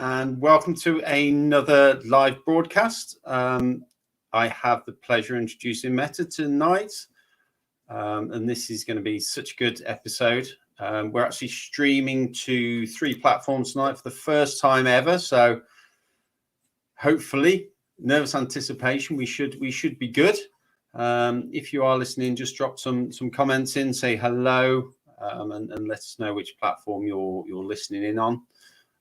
and welcome to another live broadcast. I have the pleasure of introducing Mette tonight, and this is going to be such a good episode. We're actually streaming to 3 platforms tonight for the first time ever, so hopefully, nervous anticipation, we should be good. If you are listening, just drop some comments in, say hello, and let us know which platform you're listening in on.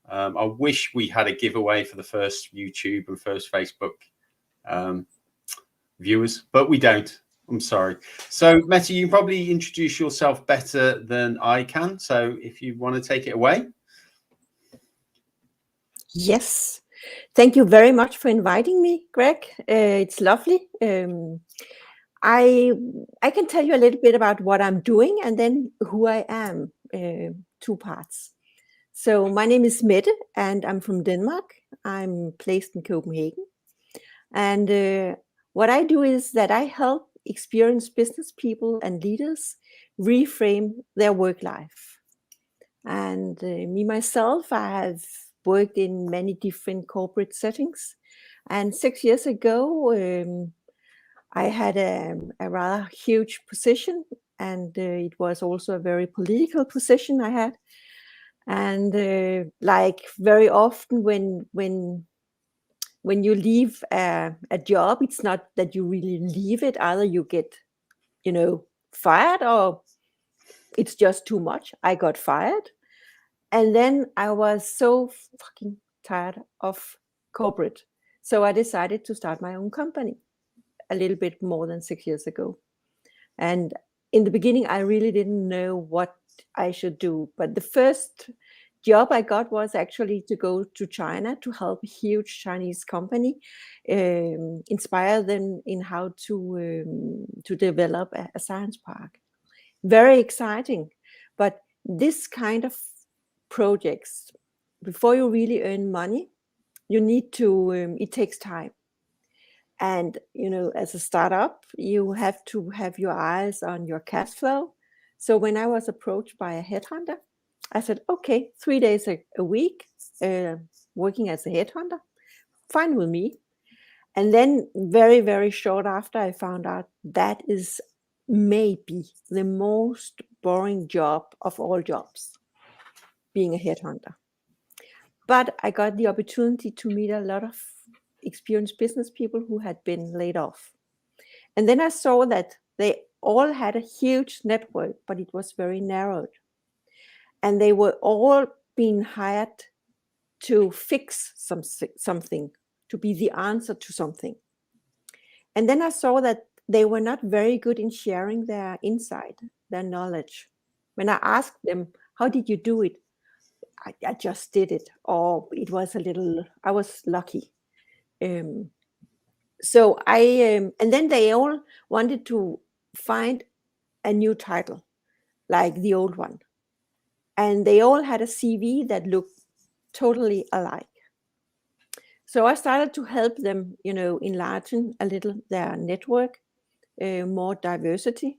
I wish we had a giveaway for the first YouTube and first Facebook viewers, but we don't. I'm sorry. So, Mette, you can probably introduce yourself better than I can. So, if you want to take it away. Yes. Thank you very much for inviting me, Greg. It's lovely. I can tell you a little bit about what I'm doing and then who I am, 2 parts. So my name is Mette and I'm from Denmark. I'm placed in Copenhagen. And what I do is that I help experienced business people and leaders reframe their work life. And me, myself, I have worked in many different corporate settings. And 6 years ago, I had a rather huge position, and it was also a very political position I had. And like very often when you leave a job, it's not that you really leave it. Either you get, fired, or it's just too much. I got fired. And then I was so fucking tired of corporate. So I decided to start my own company a little bit more than 6 years ago. And in the beginning, I really didn't know what I should do. But the first job I got was actually to go to China to help a huge Chinese company, inspire them in how to develop a science park. Very exciting. But this kind of projects, before you really earn money, you need to, it takes time. And, as a startup, you have to have your eyes on your cash flow. So when I was approached by a headhunter, I said, okay, 3 days a week, working as a headhunter, fine with me. And then very, very short after, I found out that is maybe the most boring job of all jobs, being a headhunter. But I got the opportunity to meet a lot of experienced business people who had been laid off. And then I saw that they all had a huge network, but it was very narrowed. And they were all being hired to fix something, to be the answer to something. And then I saw that they were not very good in sharing their insight, their knowledge. When I asked them, how did you do it? I just did it. Or it was I was lucky. So and then they all wanted to find a new title, like the old one. And they all had a CV that looked totally alike. So I started to help them, enlarging a little their network, more diversity.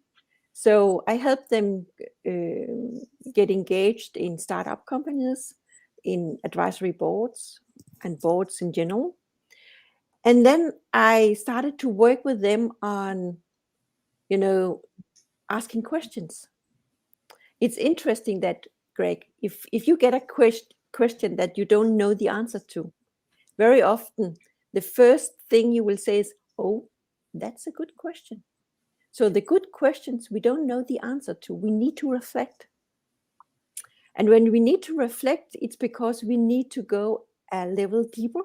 So I helped them get engaged in startup companies, in advisory boards and boards in general. And then I started to work with them on, asking questions. It's interesting that, Greg, if you get a question that you don't know the answer to, very often the first thing you will say is, oh, that's a good question. So the good questions we don't know the answer to, we need to reflect. And when we need to reflect, it's because we need to go a level deeper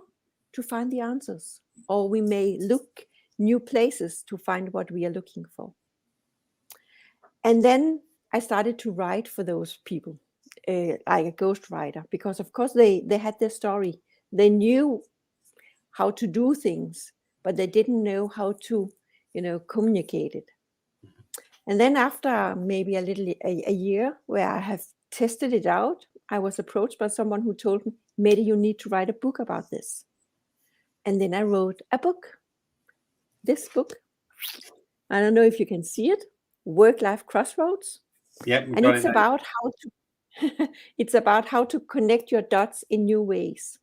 to find the answers. Or we may look new places to find what we are looking for. And then I started to write for those people, like a ghostwriter, because of course they had their story. They knew how to do things, but they didn't know how to, communicate it. And then after maybe a year where I have tested it out, I was approached by someone who told me, Mette, you need to write a book about this. And then I wrote a book, this book. I don't know if you can see it, Work-Life Crossroads. Yeah, and it's about how to connect your dots in new ways.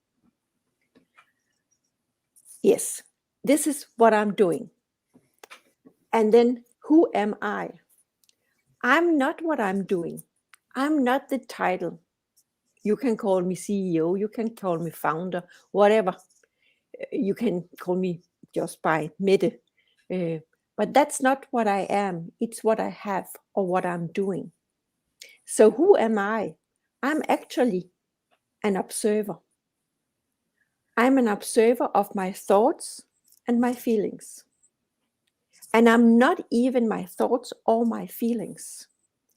Yes, this is what I'm doing. And then who am I? I'm not what I'm doing. I'm not the title. You can call me CEO, you can call me founder, whatever. You can call me just by Mette. Uh, but that's not what I am. It's what I have or what I'm doing. So who am I? I'm actually an observer. I'm an observer of my thoughts and my feelings. And I'm not even my thoughts or my feelings.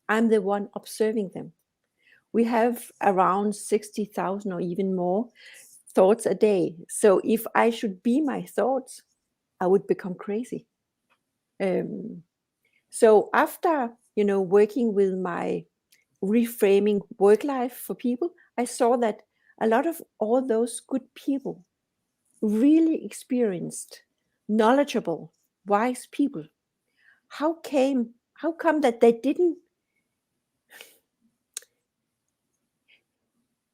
I'm the one observing them. We have around 60,000 or even more thoughts a day. So if I should be my thoughts, I would become crazy. So after, working with my reframing work life for people, I saw that a lot of all those good people, really experienced, knowledgeable, wise people, how come that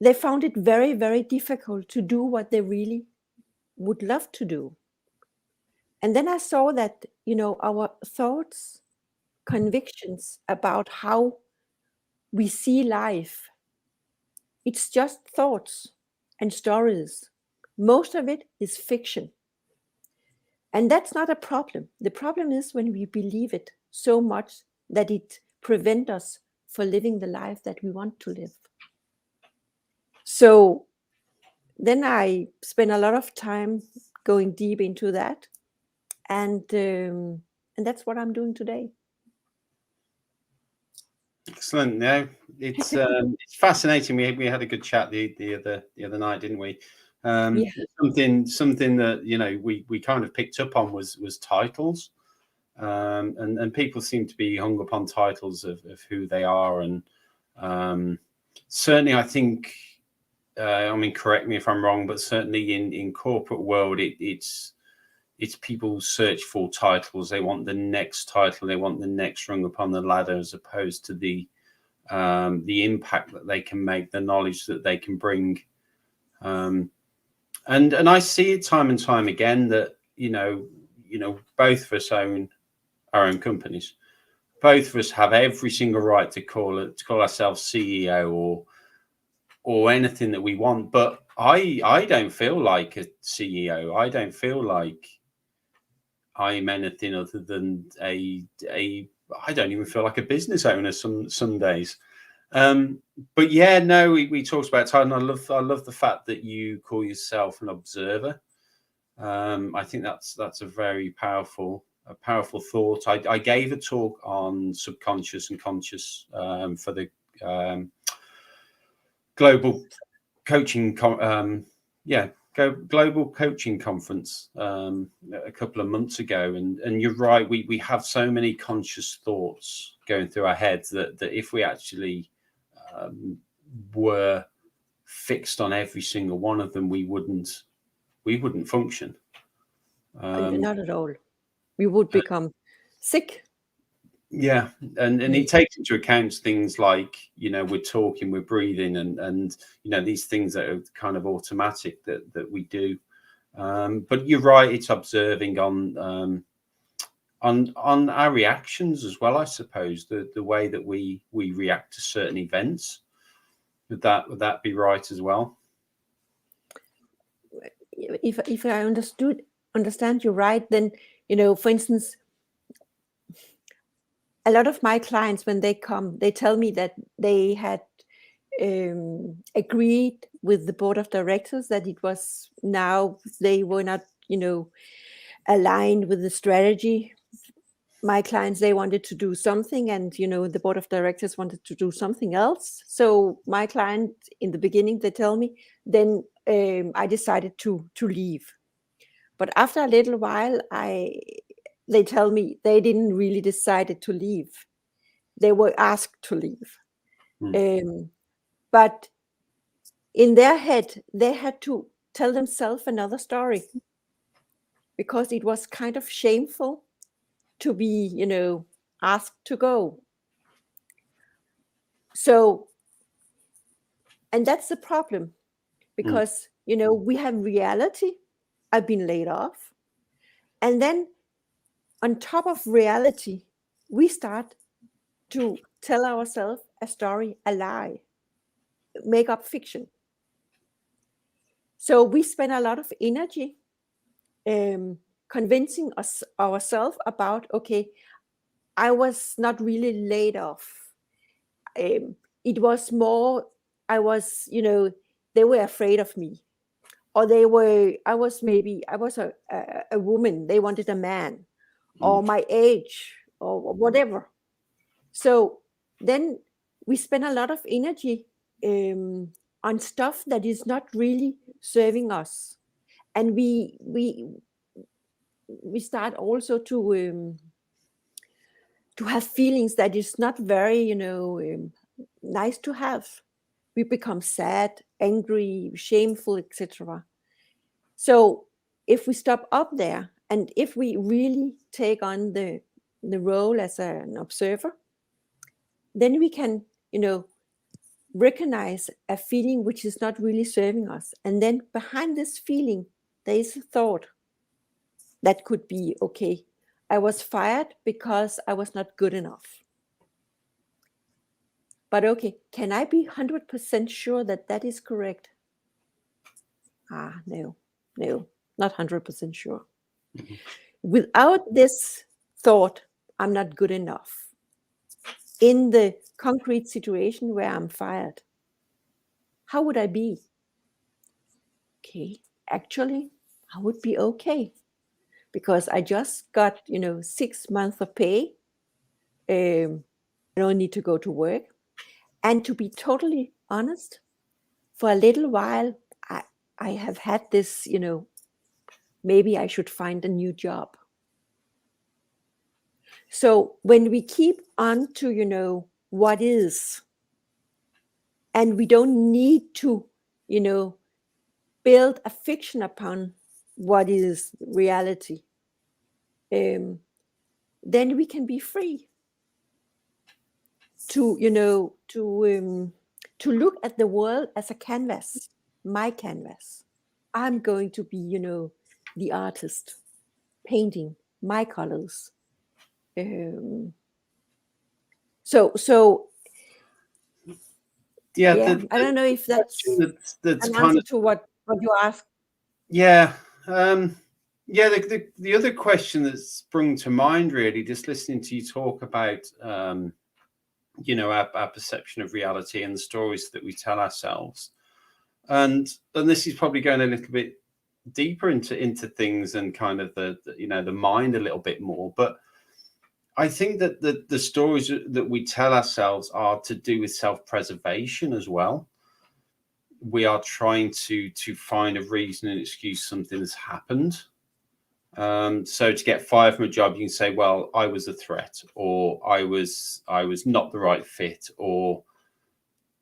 they found it very, very difficult to do what they really would love to do. And then I saw that, our thoughts, convictions about how we see life, it's just thoughts and stories. Most of it is fiction. And that's not a problem. The problem is when we believe it so much that it prevents us from living the life that we want to live. So then I spent a lot of time going deep into that. And that's what I'm doing today. Excellent. No, it's fascinating. We had a good chat the other night, didn't we? Yeah. Something that we kind of picked up on was titles, and people seem to be hung up on titles of who they are, and certainly I think, I mean, correct me if I'm wrong, but certainly in corporate world, it's people search for titles. They want the next title. They want the next rung upon the ladder, as opposed to the impact that they can make, the knowledge that they can bring. And I see it time and time again that both of us own our own companies. Both of us have every single right to call ourselves CEO or anything that we want. But I don't feel like a CEO. I don't feel like I'm anything other than a I don't even feel like a business owner some days. But yeah, no, we talked about time. I love the fact that you call yourself an observer. I think that's a very powerful thought. I gave a talk on subconscious and conscious for the global coaching global coaching conference a couple of months ago, and you're right, we have so many conscious thoughts going through our heads that if we actually were fixed on every single one of them, we wouldn't function. Not at all. We would become sick. Yeah, and it takes into account things like, we're talking, we're breathing, and these things that are kind of automatic that we do. But you're right, it's observing on our reactions as well, I suppose, the way that we react to certain events. Would that be right as well? If I understand you right, then for instance, a lot of my clients, when they come, they tell me that they had agreed with the board of directors that it was now they were not aligned with the strategy. My clients, they wanted to do something, and the board of directors wanted to do something else. So my client, in the beginning, they tell me, then I decided to leave. But after a little while, they tell me they didn't really decide to leave. They were asked to leave. But in their head, they had to tell themselves another story, because it was kind of shameful to be, asked to go. So, and that's the problem, because, we have reality. I've been laid off. And then on top of reality, we start to tell ourselves a story, a lie, make up fiction. So we spend a lot of energy convincing ourselves about, okay, I was not really laid off. It was more, I was, they were afraid of me. Or I was a woman, they wanted a man, or my age, or whatever. So then we spend a lot of energy on stuff that is not really serving us. And we start also to have feelings that is not very, nice to have. We become sad, angry, shameful, etc. So if we stop up there, and if we really take on the role as an observer, then we can, recognize a feeling which is not really serving us. And then behind this feeling, there is a thought that could be, okay, I was fired because I was not good enough. But okay, can I be 100% sure that that is correct? No, not 100% sure. Mm-hmm. Without this thought, I'm not good enough, in the concrete situation where I'm fired, how would I be? Okay, actually, I would be okay, because I just got, 6 months of pay. I don't need to go to work. And to be totally honest, for a little while, I have had this, maybe I should find a new job. So when we keep on to, what is, and we don't need to, build a fiction upon what is reality, then we can be free to, to look at the world as a canvas, my canvas. I'm going to be, the artist, painting my colors. So yeah, I don't know if that's an answer to what you asked. Yeah. The other question that sprung to mind, really, just listening to you talk about, our perception of reality and the stories that we tell ourselves. And this is probably going a little bit deeper into things and kind of the mind a little bit more. But I think that the stories that we tell ourselves are to do with self-preservation as well. We are trying to find a reason and excuse something that's happened. So to get fired from a job, you can say, well, I was a threat, or I was not the right fit, or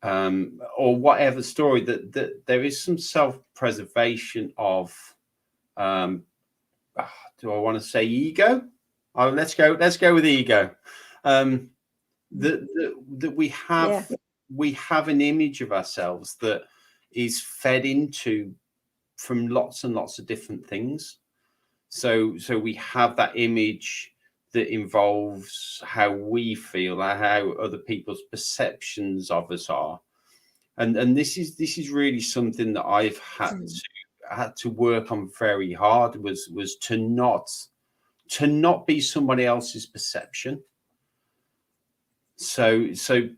whatever story, that there is some self-preservation of, do I want to say ego? Oh, let's go with ego. That we have, we have an image of ourselves that is fed into from lots and lots of different things. So we have that image that involves how we feel, how other people's perceptions of us are, and this is really something that I've had to work on very hard, was to not be somebody else's perception. So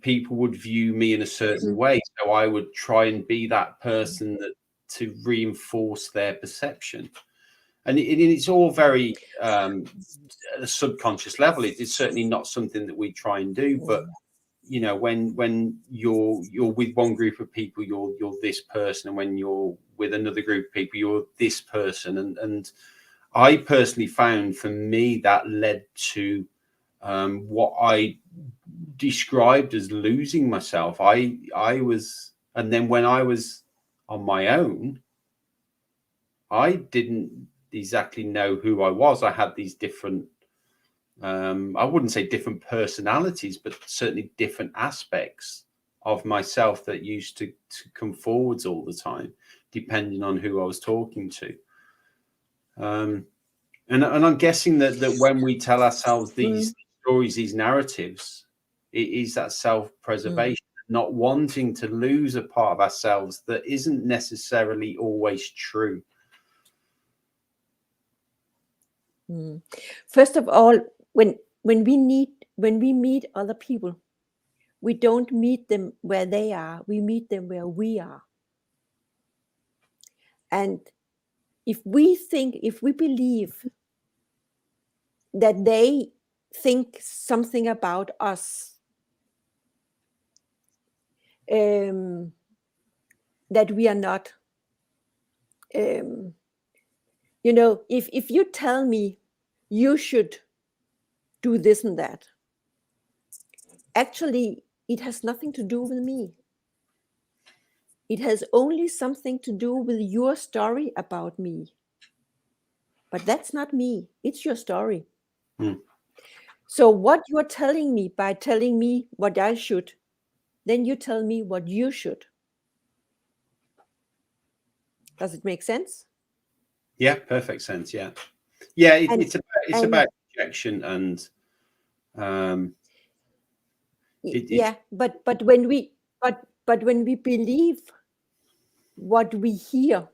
people would view me in a certain way, so I would try and be that person that to reinforce their perception. And it's all very at a subconscious level. It's certainly not something that we try and do, but when you're with one group of people, you're this person, and when you're with another group of people, you're this person. And I personally found, for me, that led to what I described as losing myself. I was, and then when I was on my own, I didn't exactly know who I was. I had these different, I wouldn't say different personalities, but certainly different aspects of myself that used to come forwards all the time, depending on who I was talking to. And I'm guessing that when we tell ourselves these stories, these narratives, it is that self-preservation, not wanting to lose a part of ourselves that isn't necessarily always true. First of all, when we meet other people, we don't meet them where they are, we meet them where we are. And if we believe that they think something about us, that we are not, if you tell me you should do this and that, actually it has nothing to do with me. It has only something to do with your story about me. But that's not me. It's your story. So what you're telling me by telling me what I should, then you tell me what you should. Does it make sense? Yeah, perfect sense. Yeah. It's about rejection and but when we believe what we hear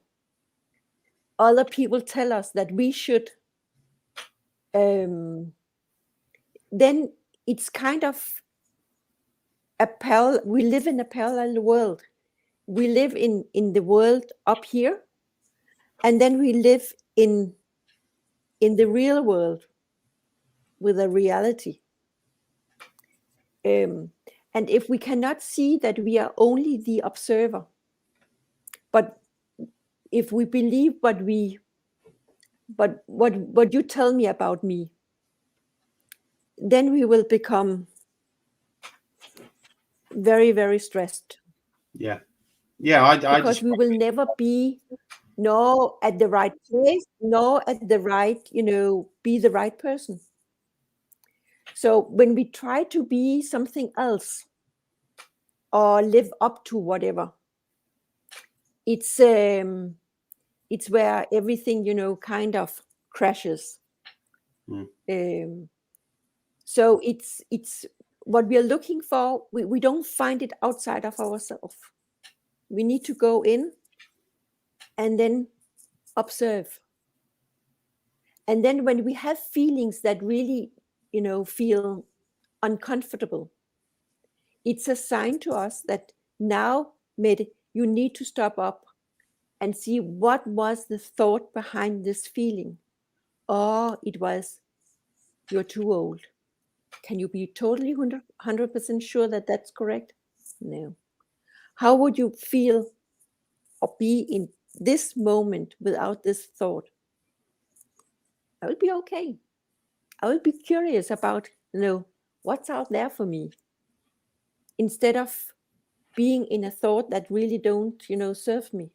other people tell us that we should, then it's kind of we live in a parallel world. We live in the world up here, and then we live in the real world with a reality. And if we cannot see that we are only the observer, but if we believe what you tell me about me, then we will become very, very stressed. Because we will never be at the right place, nor at the right, be the right person. So when we try to be something else or live up to whatever, it's where everything, kind of crashes. So it's what we are looking for. We don't find it outside of ourselves. We need to go in and then observe. And then when we have feelings that really, feel uncomfortable, it's a sign to us that now, Mette, you need to stop up and see what was the thought behind this feeling. Or it was, you're too old. Can you be totally 100% sure that that's correct? No. How would you feel or be in this moment without this thought? I will be okay. I will be curious about, what's out there for me, instead of being in a thought that really don't, serve me.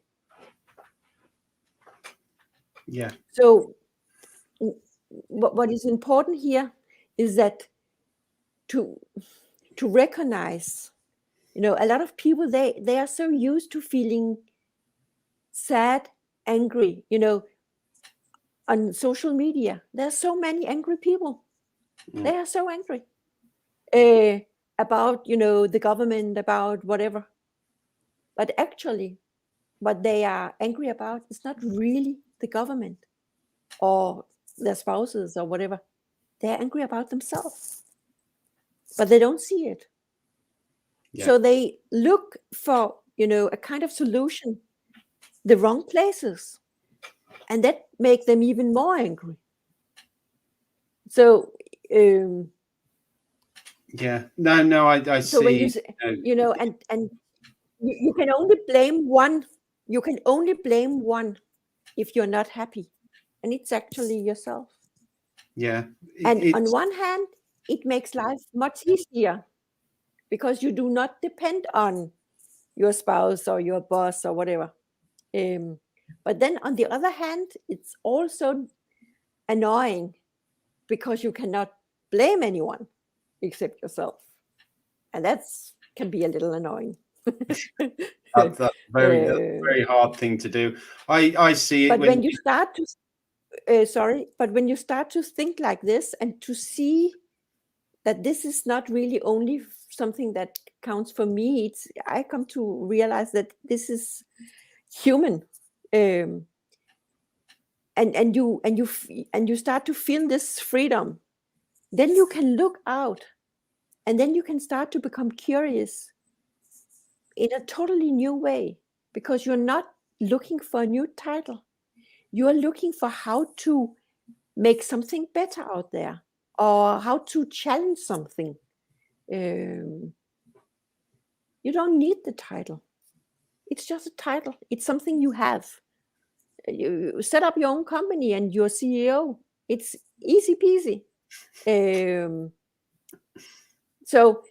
Yeah. So what is important here is that to recognize, a lot of people, they are so used to feeling sad, angry, on social media. There are so many angry people. They are so angry about, the government, about whatever. But actually, what they are angry about is not really the government or their spouses or whatever. They're angry about themselves, but they don't see it. Yeah. So they look for, a kind of solution, the wrong places, and that make them even more angry. So, I so see. When you say, and you can only blame one. You can only blame one if you're not happy, and it's actually yourself. Yeah. And on one hand, it makes life much easier because you do not depend on your spouse or your boss or whatever. But then on the other hand, it's also annoying because you cannot blame anyone except yourself. And that's can be a little annoying. That's a very hard thing to do. I see it. But when you start to, but when you start to think like this and to see that this is not really only something that counts for me, I come to realize that this is human, and you start to feel this freedom. Then you can look out, and then you can start to become curious in a totally new way, because you're not looking for a new title. You are looking for how to make something better out there, or how to challenge something. You don't need the title. It's just a title. It's something you have. You set up your own company and you're CEO. It's easy peasy. So,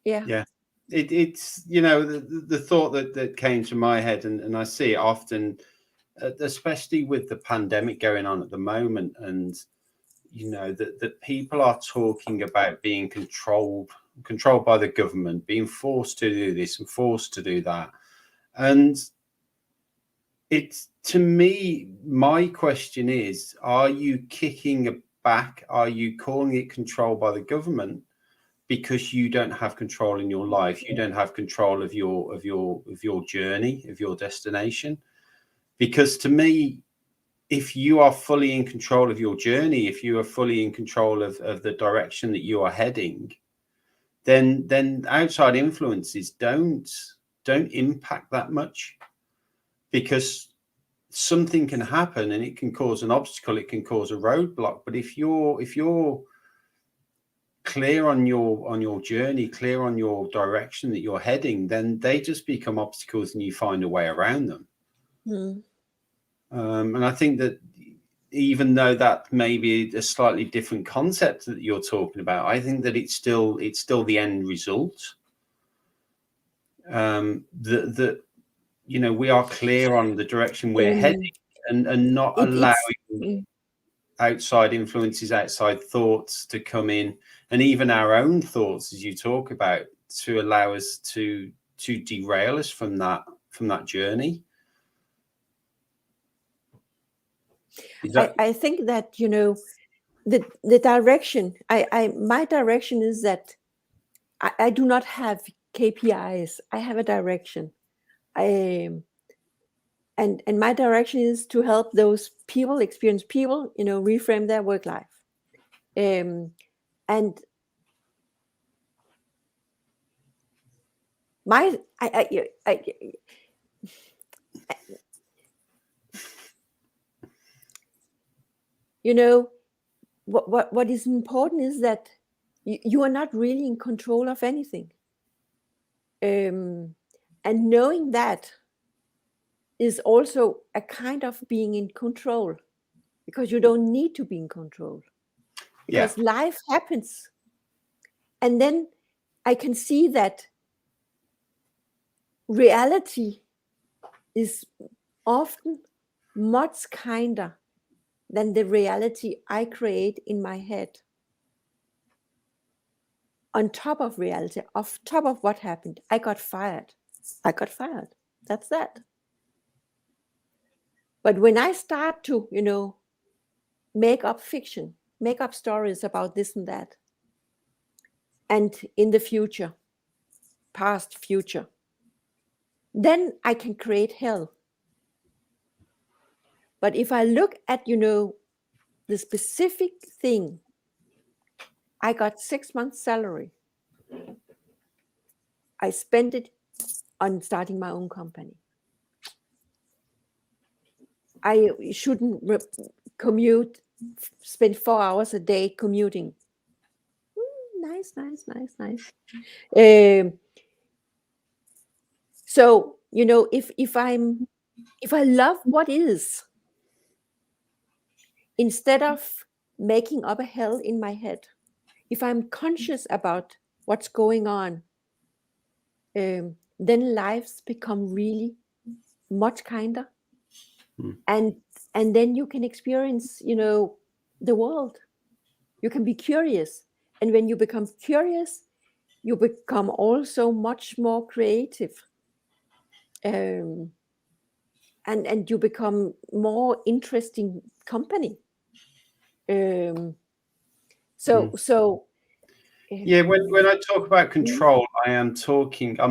yeah. It's, you know, the thought that came to my head, and I see it often, especially with the pandemic going on at the moment, and you know that people are talking about being controlled by the government, being forced to do this and forced to do that. And it's, to me, my question is, are you kicking it back? Are you calling it control by the government because you don't have control in your life? You don't have control of your journey, of your destination? Because to me, if you are fully in control of your journey, if you are fully in control of the direction that you are heading, then outside influences don't impact that much, because something can happen and it can cause an obstacle, it can cause a roadblock. But if you're clear on your journey, clear on your direction that you're heading, then they just become obstacles and you find a way around them. And I think that even though that may be a slightly different concept that you're talking about, I think that it's still the end result. That you know, we are clear on the direction we're heading, and not allowing outside influences, outside thoughts to come in, and even our own thoughts, as you talk about, to allow us to derail us from that journey. I think that, you know, the direction, my direction is that I do not have KPIs. I have a direction. And my direction is to help those experienced people, you know, reframe their work life. And you know, what is important is that you are not really in control of anything. And knowing that is also a kind of being in control, because you don't need to be in control, because life happens. And then I can see that reality is often much kinder than the reality I create in my head. On top of reality, off top of what happened, I got fired. That's that. But when I start to, you know, make up fiction, make up stories about this and that, and in the future, past, future, then I can create hell. But if I look at, you know, the specific thing, I got 6 months salary. I spent it on starting my own company. I shouldn't commute, spend 4 hours a day commuting. Nice. So, you know, if I love what is, instead of making up a hell in my head, if I'm conscious about what's going on, then lives become really much kinder. And then you can experience, you know, the world. You can be curious. And when you become curious, you become also much more creative. and you become more interesting company. So yeah, when I talk about control, I'm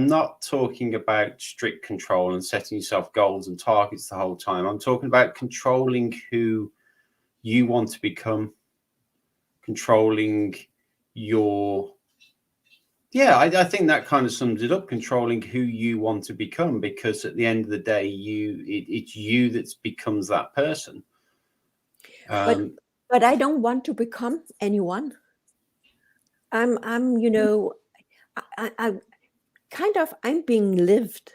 not talking about strict control and setting yourself goals and targets the whole time. I'm talking about controlling who you want to become, controlling your, I think that kind of sums it up, controlling who you want to become, because at the end of the day, it's you that becomes that person. But I don't want to become anyone. I'm you know, I'm being lived.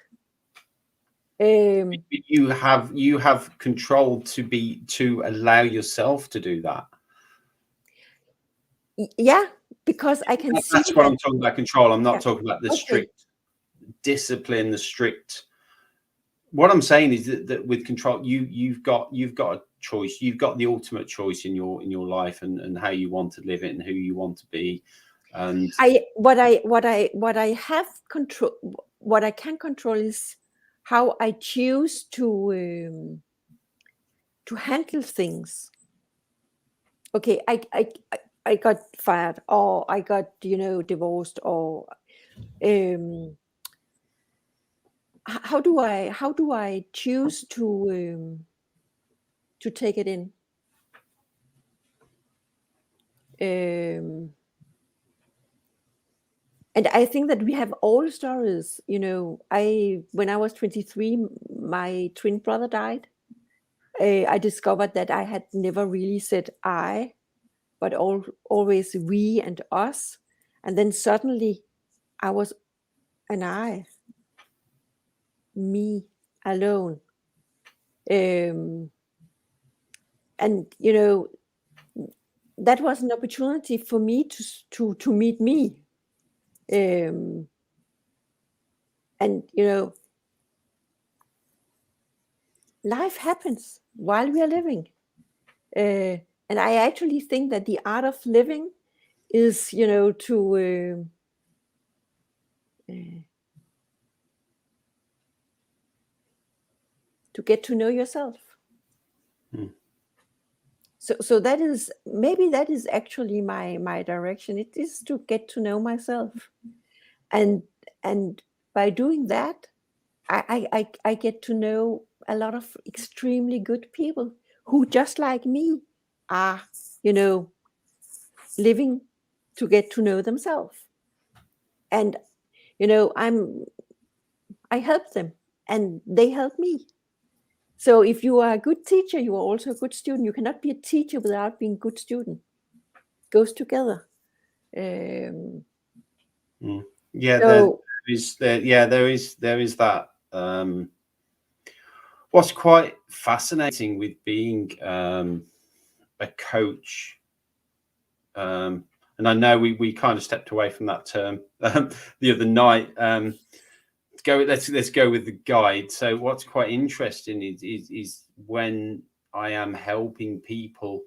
You have control to allow yourself to do that. Yeah, because I can see that's what I'm talking about, control. I'm not talking about the strict discipline, the strict. What I'm saying is that with control, you've got a choice. You've got the ultimate choice in your life and how you want to live it and who you want to be. And what I have control, what I can control is how I choose to handle things. Okay, I got fired, or I got divorced, or how do I choose to take it in? And I think that we have all stories. When I was 23, my twin brother died. I discovered that I had never really said I, but always we and us. And then suddenly I was an I, me, alone. And that was an opportunity for me to meet me. And life happens while we are living. And I actually think that the art of living is, to get to know yourself. So that is, maybe that is actually my direction. It is to get to know myself, and by doing that, I get to know a lot of extremely good people who, just like me, are living to get to know themselves. And I help them and they help me. So if you are a good teacher, you are also a good student. You cannot be a teacher without being a good student. It goes together. there is that. What's quite fascinating with being a coach, and I know we kind of stepped away from that term the other night. Let's go with the guide. So what's quite interesting is when I am helping people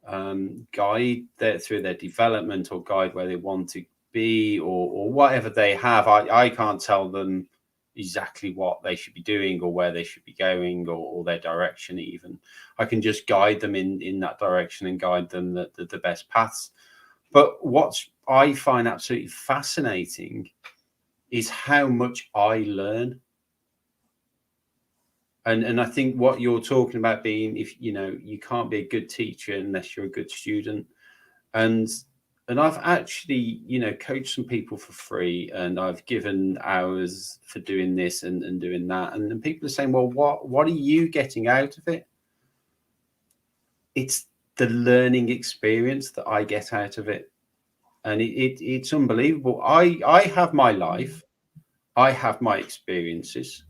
guide through their development, or guide where they want to be, or whatever they have. I can't tell them exactly what they should be doing or where they should be going, or their direction even. I can just guide them in that direction and guide them the best paths. But what I find absolutely fascinating is how much I learn. And I think what you're talking about being, if you can't be a good teacher unless you're a good student. And I've actually, coached some people for free, and I've given hours for doing this and doing that. And then people are saying, well, what are you getting out of it? It's the learning experience that I get out of it. And it's unbelievable. I have my life. I have my experiences.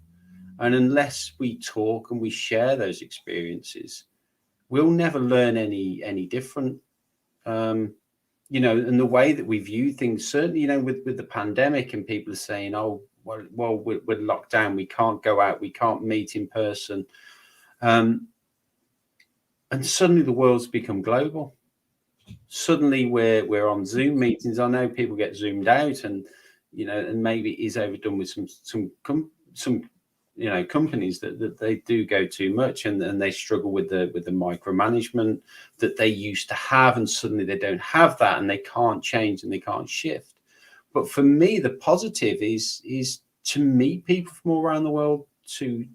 And unless we talk and we share those experiences, we'll never learn any different. And the way that we view things, certainly, with the pandemic, and people are saying, oh, well, we're locked down. We can't go out. We can't meet in person. And suddenly the world's become global. Suddenly we're on Zoom meetings. I know people get zoomed out, and and maybe it is overdone with some companies that they do go too much, and they struggle with the micromanagement that they used to have, and suddenly they don't have that, and they can't change and they can't shift. But for me, the positive is to meet people from all around the world, to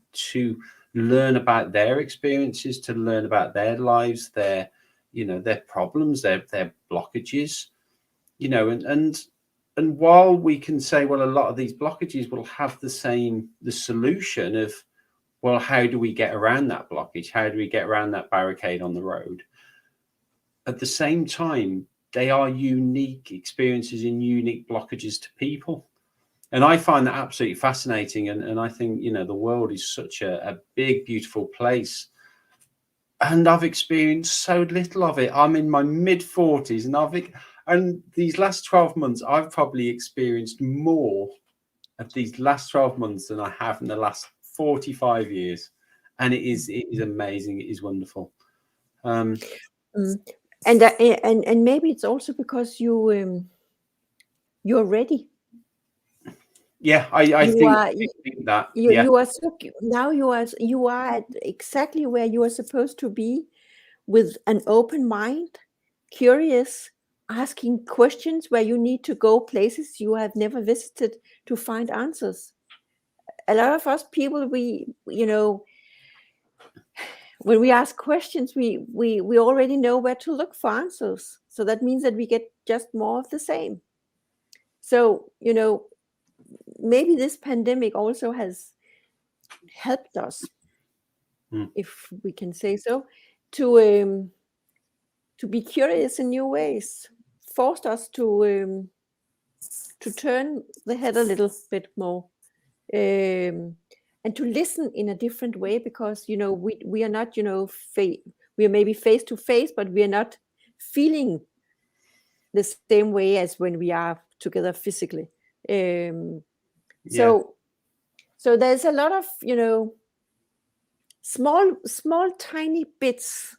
learn about their experiences, to learn about their lives, their problems, their blockages, and while we can say, well, a lot of these blockages will have the solution of, well, how do we get around that blockage? How do we get around that barricade on the road? At the same time, they are unique experiences and unique blockages to people. And I find that absolutely fascinating. And I think, the world is such a big, beautiful place. And I've experienced so little of it. I'm in my mid-40s, and these last 12 months, I've probably experienced more of these last 12 months than I have in the last 45 years. And it is amazing. It is wonderful. And maybe it's also because you're ready. Yeah, I think that. You are so, now you are at exactly where you are supposed to be, with an open mind, curious, asking questions where you need to go places you have never visited to find answers. A lot of us people, when we ask questions, we already know where to look for answers. So that means that we get just more of the same. So, maybe this pandemic also has helped us, if we can say so, to be curious in new ways, forced us to turn the head a little bit more, and to listen in a different way, because we are not we are maybe face to face, but we are not feeling the same way as when we are together physically. So there's a lot of small tiny bits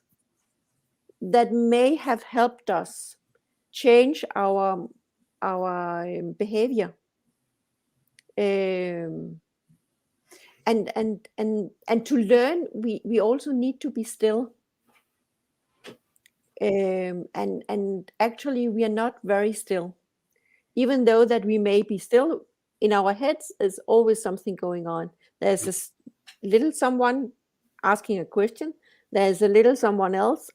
that may have helped us change our behavior, and to learn, we also need to be still, and actually we are not very still, even though that we may be still. In our heads, there's always something going on. There's a little someone asking a question, there's a little someone else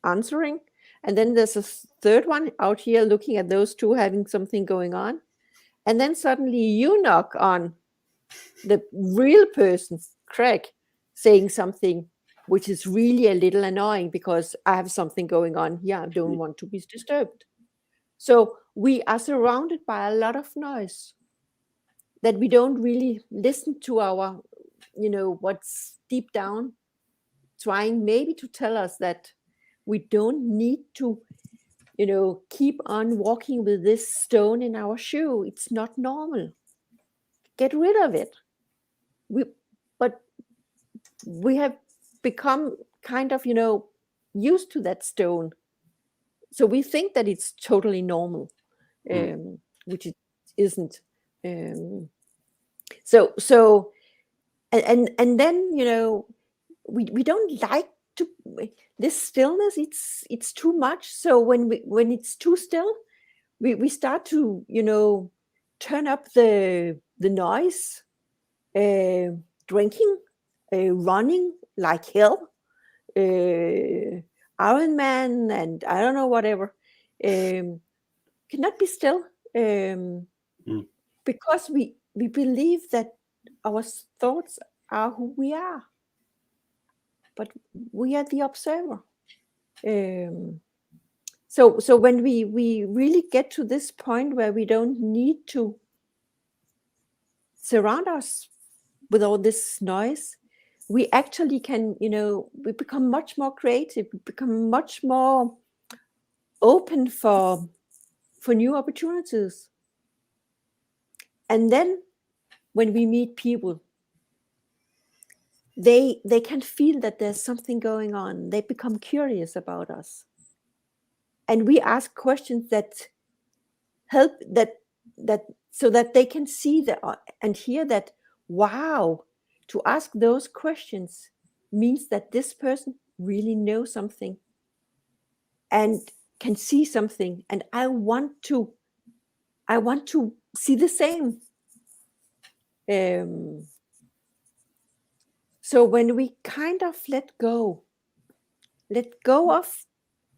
answering, and then there's a third one out here looking at those two having something going on. And then suddenly you knock on the real person, Craig, saying something which is really a little annoying, because I have something going on here. I don't want to be disturbed. So we are surrounded by a lot of noise that we don't really listen to our, what's deep down trying maybe to tell us that we don't need to, keep on walking with this stone in our shoe. It's not normal. Get rid of it. But we have become kind of, used to that stone. So we think that it's totally normal, which it isn't. So and then we don't like to this stillness. It's too much. So when it's too still, we start to turn up the noise, drinking, running like hell, Iron Man, and I don't know, whatever, cannot be still, because we believe that our thoughts are who we are, but we are the observer. So when we really get to this point where we don't need to surround us with all this noise, we actually can, we become much more creative, we become much more open for new opportunities. And then when we meet people, they can feel that there's something going on. They become curious about us. And we ask questions that help that so that they can see that and hear that, wow, to ask those questions means that this person really knows something and can see something, and I want to see the same. So when we kind of let go of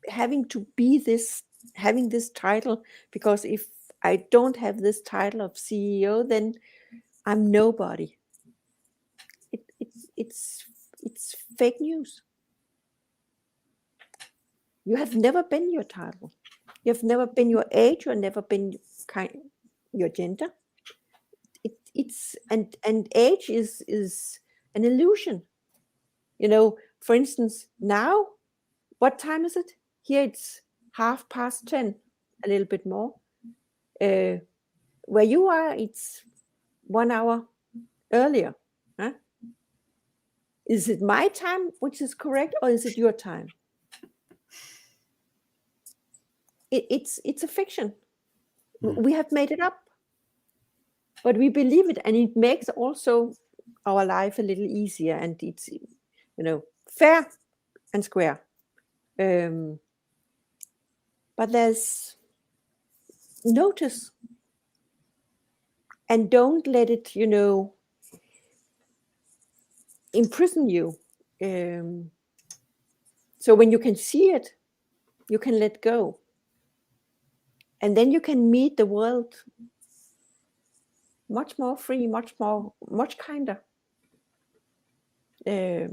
having to be this, having this title, because if I don't have this title of CEO, then I'm nobody. It's fake news. You have never been your title. You have never been your age. You have never been your gender. And age is an illusion. You know, for instance, now, what time is it? Here it's 10:30, a little bit more. Where you are, it's 1 hour earlier. Huh? Is it my time which is correct, or is it your time? It's a fiction. We have made it up, but we believe it, and it makes also our life a little easier, and it's, you know, fair and square. But there's notice, and don't let it, you know, imprison you. So when you can see it, you can let go, and then you can meet the world much more free, much kinder. But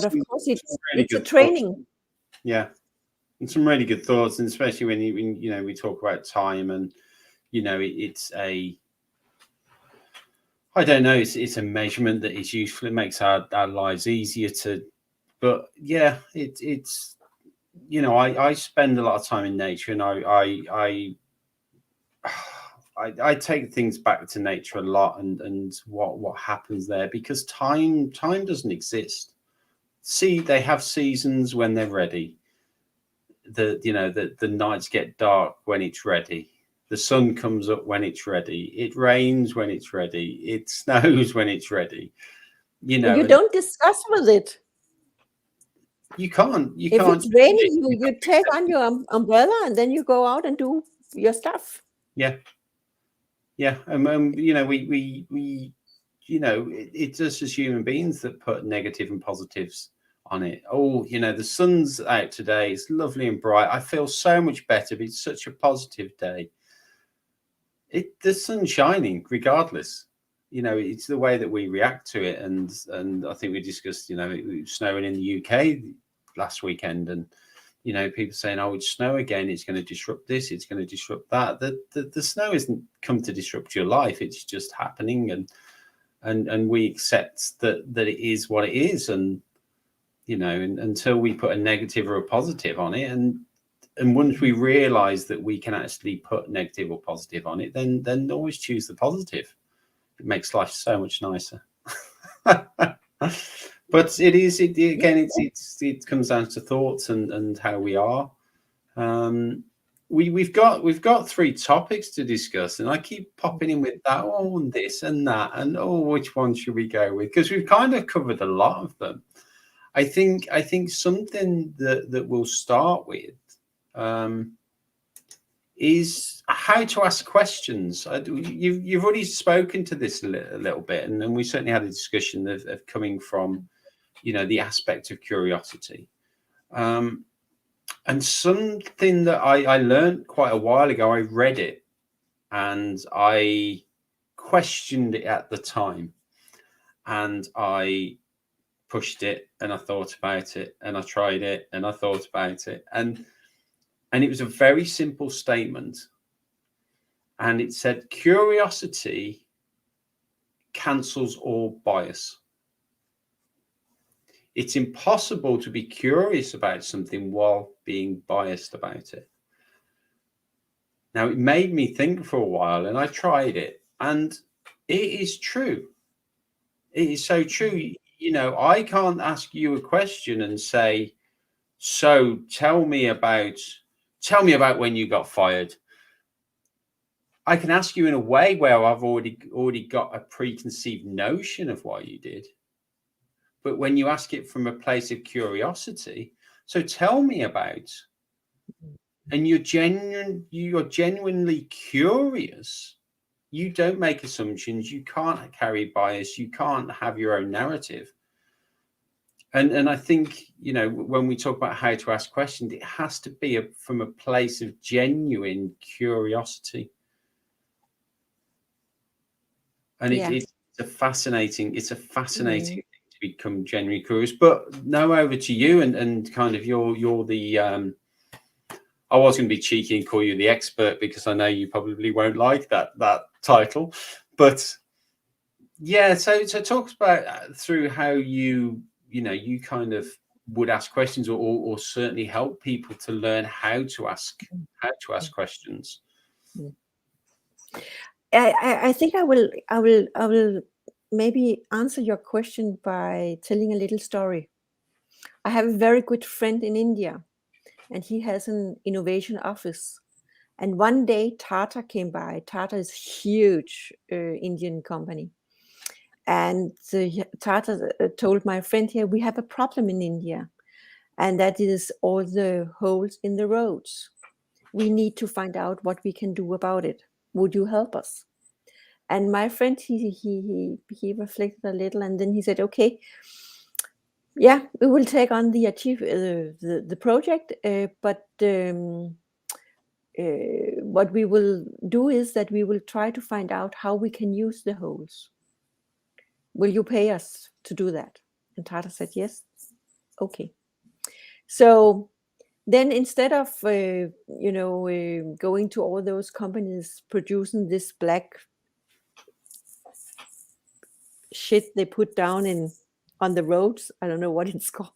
of course, it's a training. Thoughts. Yeah, and some really good thoughts, and especially when you know, we talk about time, and you know, it's a, I don't know, it's a measurement that is useful. It makes our lives easier to, but yeah, it's you know, I spend a lot of time in nature, and I take things back to nature a lot, and what happens there, because time doesn't exist. See, they have seasons when they're ready. The nights get dark when it's ready. The sun comes up when it's ready. It rains when it's ready. It snows when it's ready. You know, you don't discuss with it. You can't. If it's raining, you take on your umbrella, and then you go out and do your stuff. Yeah. And you know, we you know, it's us as human beings that put negative and positives on it. Oh, you know, the sun's out today. It's lovely and bright. I feel so much better. It's such a positive day. The sun's shining regardless. You know, it's the way that we react to it. And I think we discussed, you know, it was snowing in the UK last weekend, and you know, people saying, "Oh, it's snow again. It's going to disrupt this. It's going to disrupt that." The snow isn't come to disrupt your life. It's just happening, and we accept that it is what it is. And you know, until we put a negative or a positive on it, and once we realize that we can actually put negative or positive on it, then always choose the positive. It makes life so much nicer. But it comes down to thoughts and how we are. We've got 3 topics to discuss, and I keep popping in with that, oh, and this and that, and oh, which one should we go with? Because we've kind of covered a lot of them. I think something that we'll start with is how to ask questions. You've already spoken to this a little bit, and we certainly had a discussion of coming from, you know, the aspect of curiosity. And something that I learned quite a while ago, I read it and I questioned it at the time, and I pushed it, and I thought about it, and I tried it, and I thought about it, and it was a very simple statement, and it said, curiosity cancels all bias. It's impossible to be curious about something while being biased about it. Now, it made me think for a while, and I tried it, and it is true. It is so true. You know, I can't ask you a question and say, so tell me about when you got fired. I can ask you in a way where I've already got a preconceived notion of why you did. But when you ask it from a place of curiosity, so tell me about, and you're genuinely curious. You don't make assumptions. You can't carry bias. You can't have your own narrative. And I think, you know, when we talk about how to ask questions, it has to be from a place of genuine curiosity. And it's a fascinating thing to become genuinely curious. But now over to you, and kind of you're the I was going to be cheeky and call you the expert, because I know you probably won't like that title. But yeah, so talk about through how you kind of would ask questions, or certainly help people to learn how to ask questions. I think I will maybe answer your question by telling a little story. I have a very good friend in India, and he has an innovation office. And one day Tata came by. Tata is huge Indian company. And Tata told my friend here, we have a problem in India, and that is all the holes in the roads. We need to find out what we can do about it. Would you help us? And my friend, he reflected a little, and then he said, okay, yeah, we will take on the project, but what we will do is that we will try to find out how we can use the holes. Will you pay us to do that? And Tata said, yes. Okay. So then instead of, going to all those companies producing this black shit they put down on the roads, I don't know what it's called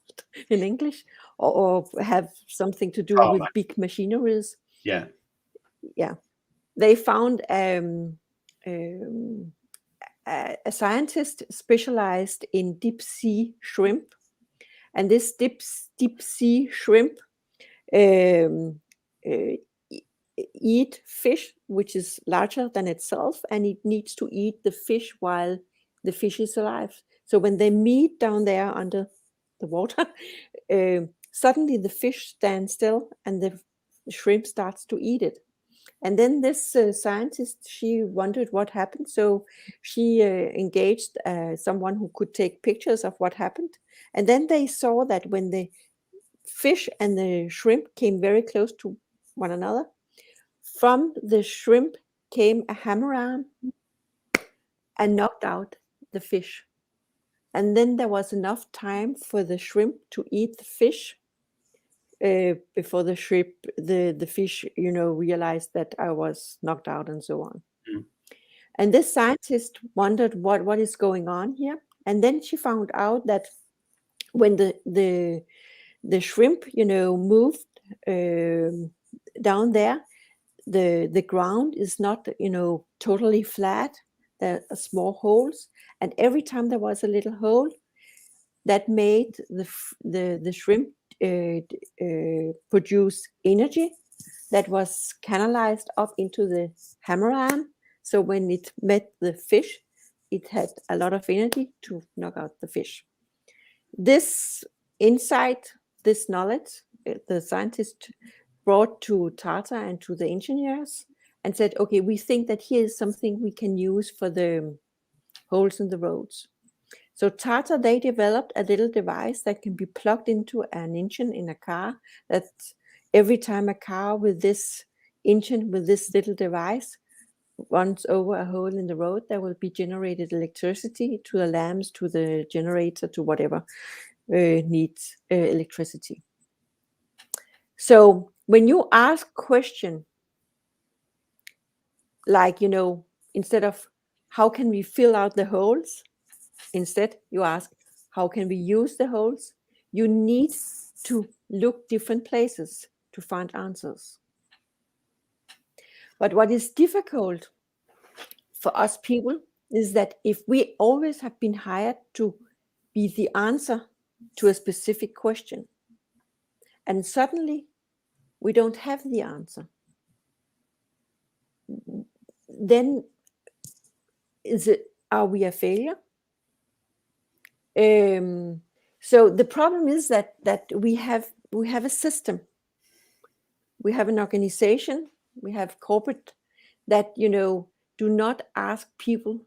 in English, or have something to do with big machineries. Yeah. They found a scientist specialized in deep sea shrimp, and this deep sea shrimp eat fish which is larger than itself, and it needs to eat the fish while the fish is alive. So when they meet down there under the water, suddenly the fish stands still and the shrimp starts to eat it. And then this scientist, she wondered what happened. So she engaged someone who could take pictures of what happened. And then they saw that when the fish and the shrimp came very close to one another, from the shrimp came a hammer arm and knocked out the fish. And then there was enough time for the shrimp to eat the fish before the fish, realized that I was knocked out and so on. Mm. And this scientist wondered what is going on here. And then she found out that when the shrimp, moved down there, the ground is not, totally flat. There are small holes, and every time there was a little hole, that made the shrimp produce energy that was canalized up into the hammer arm. So when it met the fish, it had a lot of energy to knock out the fish. This insight, this knowledge, the scientist brought to Tata and to the engineers and said, okay, we think that here is something we can use for the holes in the roads. So Tata, they developed a little device that can be plugged into an engine in a car, that every time a car with this engine, with this little device, runs over a hole in the road, there will be generated electricity to the lamps, to the generator, to whatever needs electricity. So when you ask question, like, instead of how can we fill out the holes, instead you ask how can we use the holes. You need to look different places to find answers. But what is difficult for us people is that if we always have been hired to be the answer to a specific question, and suddenly we don't have the answer, then are we a failure? So the problem is that we have a system, we have an organization, we have corporate that do not ask people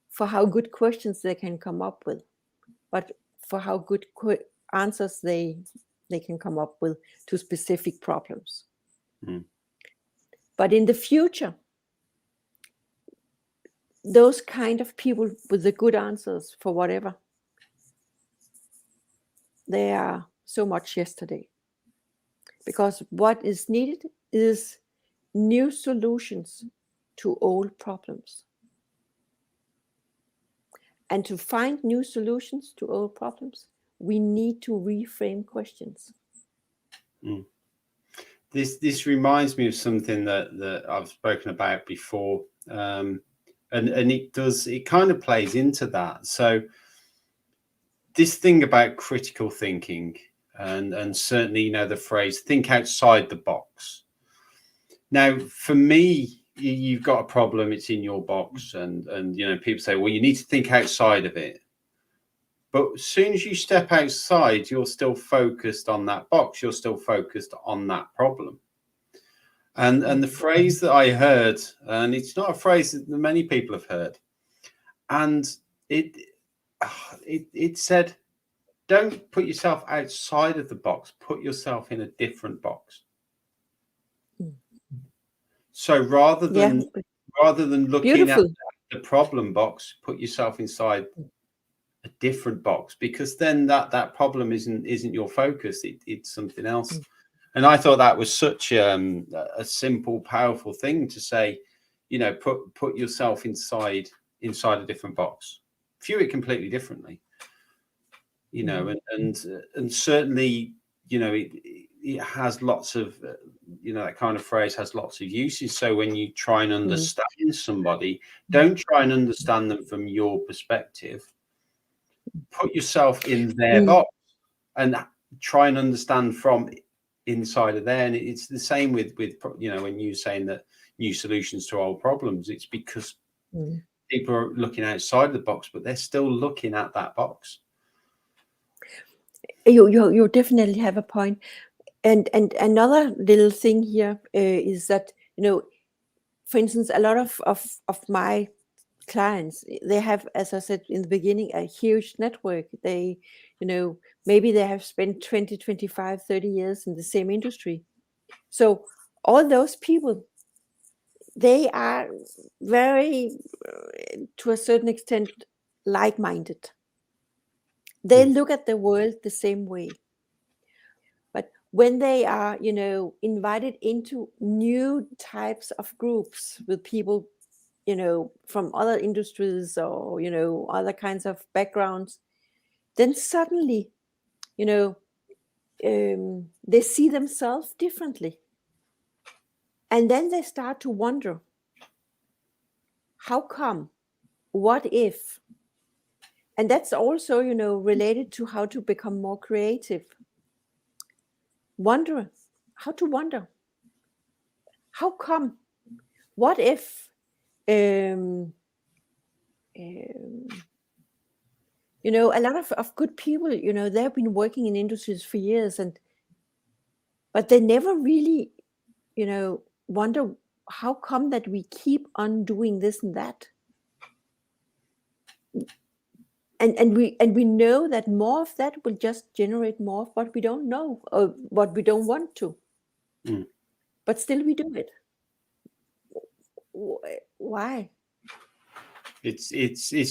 for how good questions they can come up with, but for how good answers they can come up with to specific problems. But in the future, those kind of people with the good answers for whatever, they are so much yesterday. Because what is needed is new solutions to old problems. And to find new solutions to old problems, we need to reframe questions. This reminds me of something that I've spoken about before, and it kind of plays into that. So this thing about critical thinking, and certainly the phrase "think outside the box." Now, for me, you've got a problem, it's in your box, and people say, well, you need to think outside of it. But as soon as you step outside, you're still focused on that box, you're still focused on that problem. And the phrase that I heard, and it's not a phrase that many people have heard, and it said, don't put yourself outside of the box, put yourself in a different box. So rather than looking Beautiful. at the problem box, put yourself inside a different box, because then that problem isn't your focus, it's something else. And I thought that was such a simple, powerful thing to say, put yourself inside a different box, view it completely differently, and certainly, it has lots of, that kind of phrase has lots of uses. So when you try and understand somebody, don't try and understand them from your perspective. Put yourself in their box and try and understand from inside of there. And it's the same with when you're saying that new solutions to old problems, it's because people are looking outside the box, but they're still looking at that box. You definitely have a point. And another little thing here is that, for instance, a lot of my clients, they have, as I said in the beginning, a huge network. They, maybe they have spent 20, 25, 30 years in the same industry. So all those people, they are very, to a certain extent, like-minded. They look at the world the same way. But when they are, invited into new types of groups with people, from other industries or, other kinds of backgrounds, then suddenly, they see themselves differently. And then they start to wonder, how come? What if? And that's also, related to how to become more creative. How to wonder. How come? What if? A lot of good people, they've been working in industries for years, but they never really, wonder how come that we keep on doing this and that. And we know that more of that will just generate more of what we don't know or what we don't want to. But still we do it. Why? It's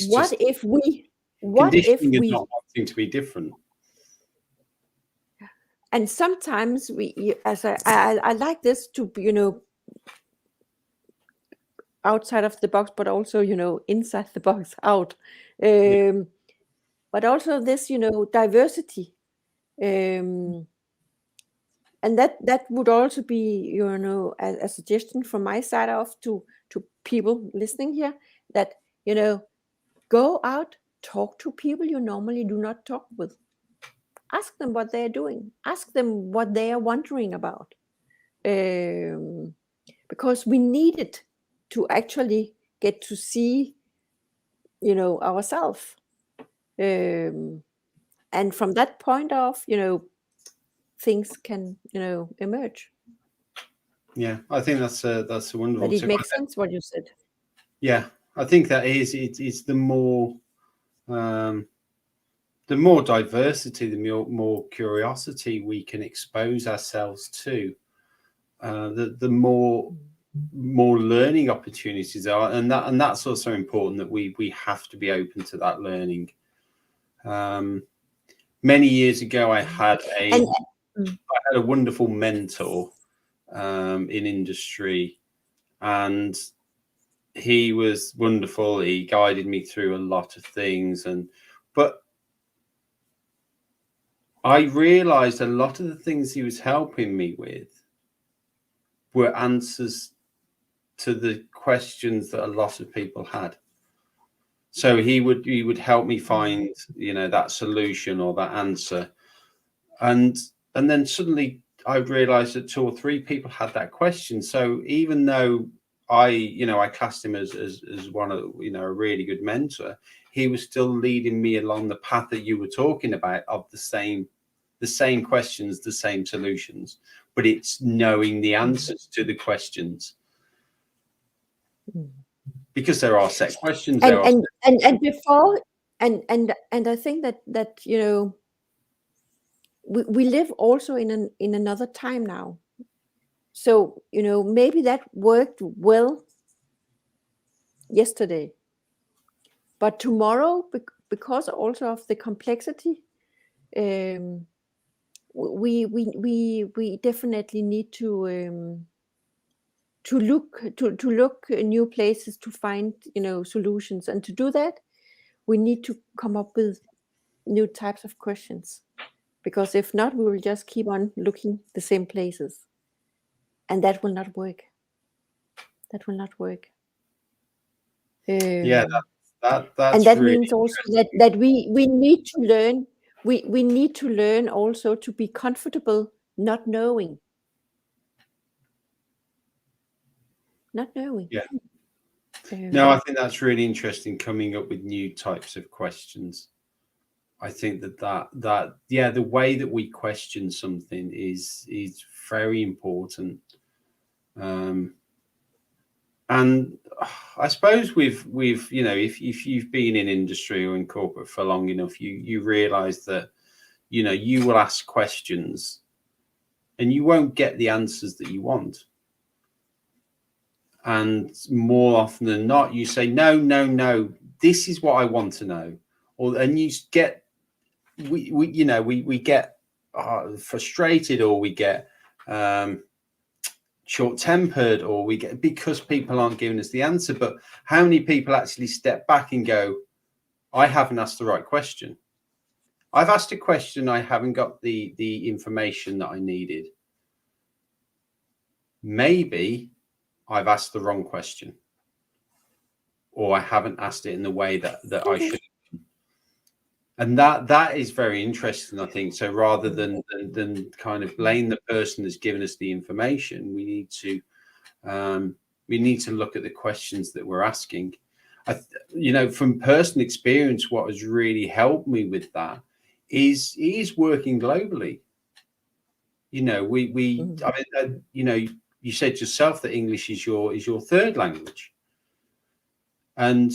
what just if we conditioning is not wanting to be different. And sometimes I like this to outside of the box, but also inside the box out. But also this diversity, and that would also be a suggestion from my side of to people listening here, that go out, talk to people you normally do not talk with. Ask them what they're doing. Ask them what they are wondering about, because we need it. to actually get to see, you know, ourselves. And from that point off, you know, things can, you know, emerge. Yeah, I think that's a wonderful. But it makes sense what you said. Yeah, I think that it's the more diversity, the more curiosity we can expose ourselves to, the more learning opportunities are, and that's also important, that we have to be open to that learning. Many years ago, I had a wonderful mentor in industry, and he was wonderful. He guided me through a lot of things, but I realized a lot of the things he was helping me with were answers to the questions that a lot of people had. So he would help me find, you know, that solution or that answer, and then suddenly I realized that 2 or 3 people had that question. So even though I classed him as one of, you know, a really good mentor, he was still leading me along the path that you were talking about, of the same questions, the same solutions, but it's knowing the answers to the questions, because there are set questions. And before, and I think that you know, we live also in another time now. So, you know, maybe that worked well yesterday, but tomorrow, because also of the complexity, we definitely need to look in new places to find, you know, solutions. And to do that, we need to come up with new types of questions, because if not, we will just keep on looking the same places, and that will not work. That will not work. Yeah, that's and that really means also that we need to learn. We need to learn also to be comfortable not knowing. Yeah. No, I think that's really interesting, coming up with new types of questions. I think that yeah, the way that we question something is very important. And I suppose we've you know, if you've been in industry or in corporate for long enough, you realize that, you know, you will ask questions and you won't get the answers that you want. And more often than not, you say, no, this is what I want to know. And you get, we get frustrated, or we get short-tempered, or we get, because people aren't giving us the answer. But how many people actually step back and go, I haven't asked the right question. I've asked a question, I haven't got the information that I needed. Maybe I've asked the wrong question, or I haven't asked it in the way that I should. And that is very interesting, I think. So rather than kind of blame the person that's given us the information, we need to look at the questions that we're asking. You know, from personal experience, what has really helped me with that is working globally. You know, I mean, you know, you said yourself that English is your third language, and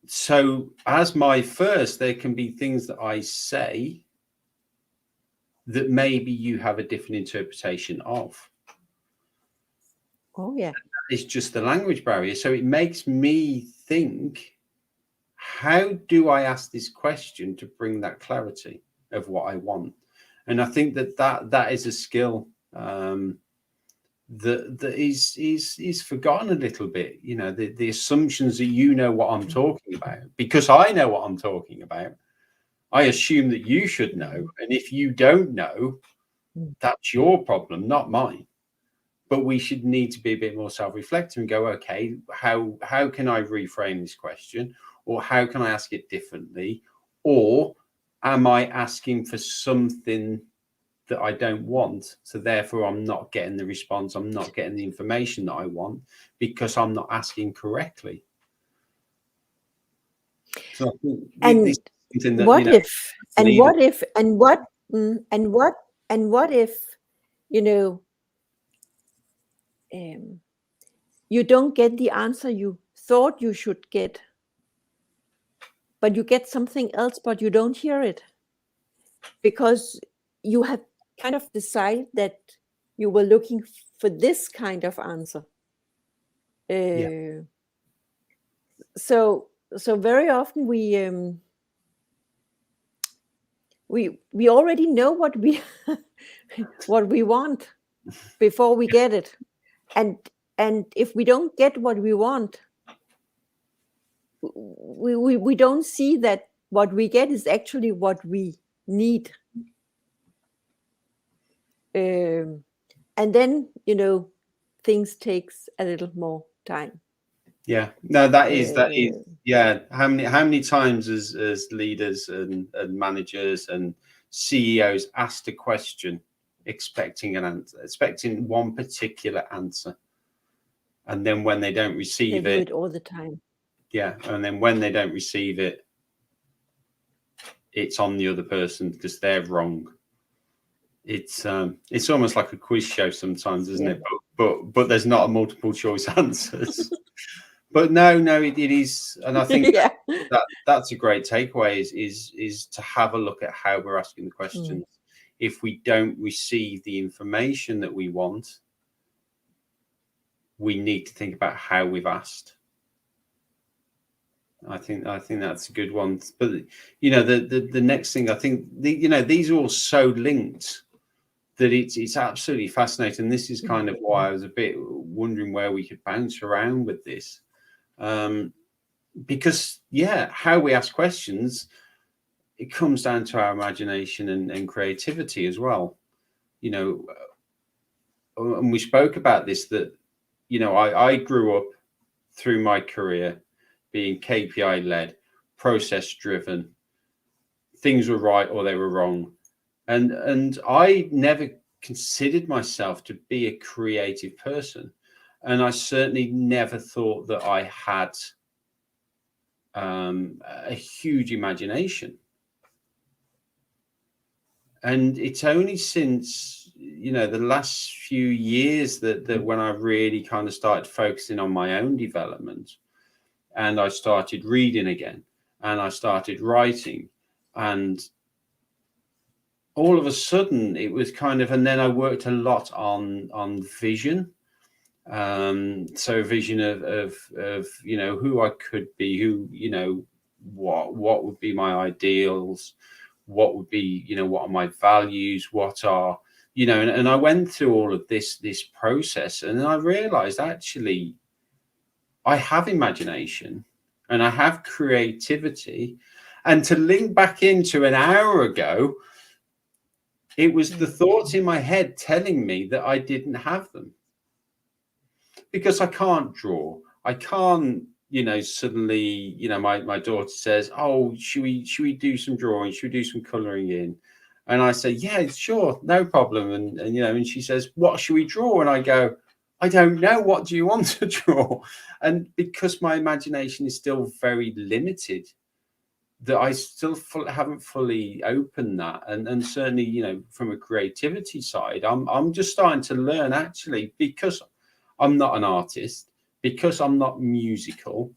so as my first, there can be things that I say that maybe you have a different interpretation of. Oh yeah, it's just the language barrier. So it makes me think, how do I ask this question to bring that clarity of what I want? And I think that is a skill that is forgotten a little bit. You know, the assumptions that you know what I'm talking about, because I know what I'm talking about. I assume that you should know, and if you don't know, that's your problem, not mine. But we should need to be a bit more self-reflective and go, okay, how can I reframe this question, or how can I ask it differently, or am I asking for something that I don't want. So therefore, I'm not getting the response. I'm not getting the information that I want because I'm not asking correctly. So I think And this is something that, what if, and leaders- what if, and what, and what if, you know, you don't get the answer you thought you should get, but you get something else, but you don't hear it because you have kind of decided that you were looking for this kind of answer. So very often we already know what we what we want before we get it, and if we don't get what we want, we don't see that what we get is actually what we need. And then, things takes a little more time. Yeah, no, that is yeah. How many times as leaders and managers and CEOs asked a question, expecting an answer, expecting one particular answer, and then when they don't receive they do it all the time. Yeah, and then when they don't receive it, it's on the other person because they're wrong. It's almost like a quiz show sometimes, isn't it? But there's not a multiple choice answers. But no, it is, and I think that's a great takeaway. Is to have a look at how we're asking the questions. If we don't receive the information that we want, we need to think about how we've asked. I think that's a good one. But the next thing, I think these are all so linked that it's absolutely fascinating. This is kind of why I was a bit wondering where we could bounce around with this. Because how we ask questions, it comes down to our imagination and creativity as well. And we spoke about this, that I grew up through my career being KPI led, process driven. Things were right or they were wrong, and I never considered myself to be a creative person, and I certainly never thought that I had a huge imagination. And it's only since the last few years that when I really kind of started focusing on my own development, and I started reading again, and I started writing, and all of a sudden it was kind of, and then I worked a lot on vision. So vision of who I could be, who what would be my ideals, what would be what are my values, what are and I went through all of this process, and then I realized actually I have imagination and I have creativity. And to link back into an hour ago, it was the thoughts in my head telling me that I didn't have them. Because I can't draw. I can't, suddenly, my daughter says, "Oh, should we do some drawing? Should we do some coloring in?" And I say, "Yeah, sure, no problem." And she says, "What should we draw?" And I go, "I don't know. What do you want to draw?" And because my imagination is still very limited, that I still haven't fully opened that. And certainly, from a creativity side, I'm just starting to learn, actually, because I'm not an artist, because I'm not musical,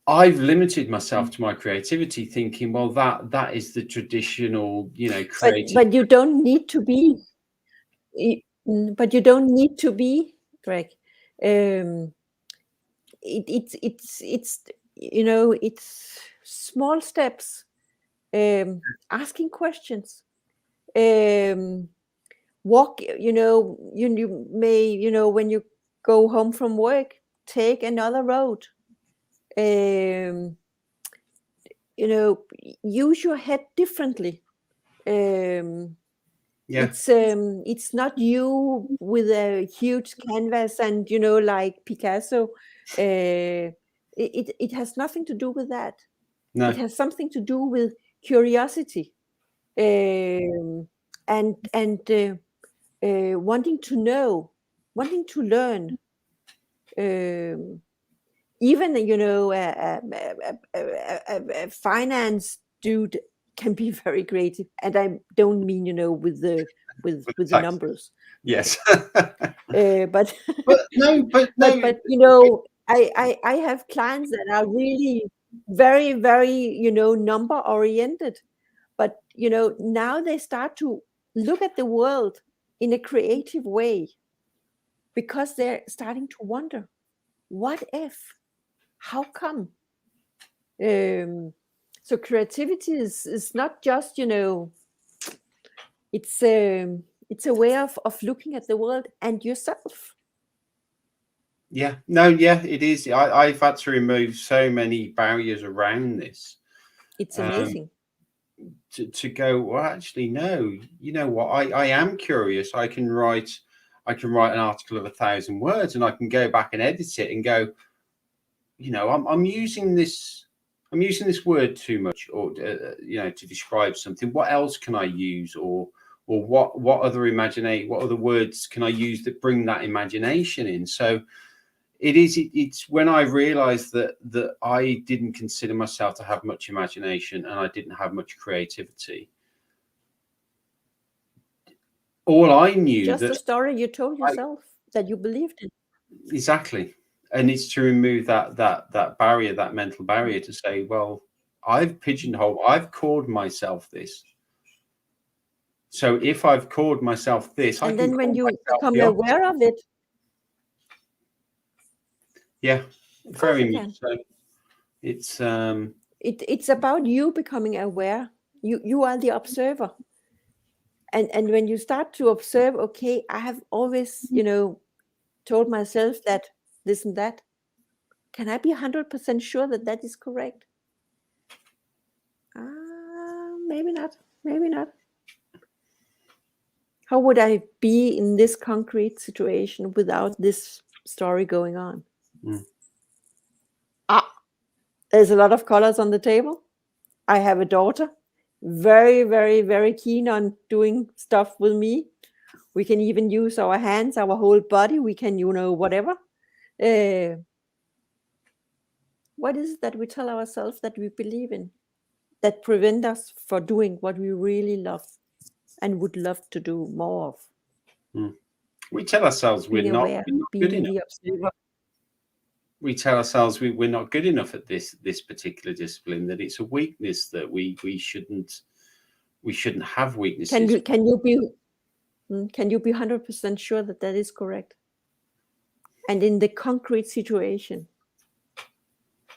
I've limited myself to my creativity, thinking, well, that is the traditional, creative. But you don't need to be. But you don't need to be, Greg. It's small steps. Asking questions. Walk. You may, when you go home from work, take another road. Use your head differently. It's not you with a huge canvas and like Picasso. It has nothing to do with that. No. It has something to do with curiosity. and wanting to know, wanting to learn. Even a finance dude can be very creative, and I don't mean with the numbers. Yes. But but no. but I have clients that are really very, very number oriented, but now they start to look at the world in a creative way, because they're starting to wonder, what if, how come? So creativity is not just it's a way of looking at the world and yourself. Yeah, no, yeah, it is. I've had to remove so many barriers around this. It's amazing. To go, well, actually, no, you know what? I am curious. I can write an article of 1,000 words, and I can go back and edit it and go, I'm using this word too much, or to describe something. What else can I use, or what other words can I use that bring that imagination in? So it's when I realized that I didn't consider myself to have much imagination, and I didn't have much creativity. All I knew, just a story you told yourself that you believed in. Exactly. And it's to remove that barrier, that mental barrier, to say, well, I've called myself this. So if I've called myself this, and then when you become aware of it, yeah, very much so. It's about you becoming aware. You are the observer, and when you start to observe, okay, I have always told myself that this and that. Can I be 100% sure that that is correct? Maybe not. Maybe not. How would I be in this concrete situation without this story going on? There's a lot of colors on the table. I have a daughter, very, very, very keen on doing stuff with me. We can even use our hands, our whole body. We can, whatever. What is it that we tell ourselves that we believe in, that prevent us from doing what we really love and would love to do more of? We tell ourselves we're not good enough. We tell ourselves we're not good enough at this particular discipline, that it's a weakness, that we shouldn't have weaknesses. Can you be 100% sure that that is correct? And in the concrete situation,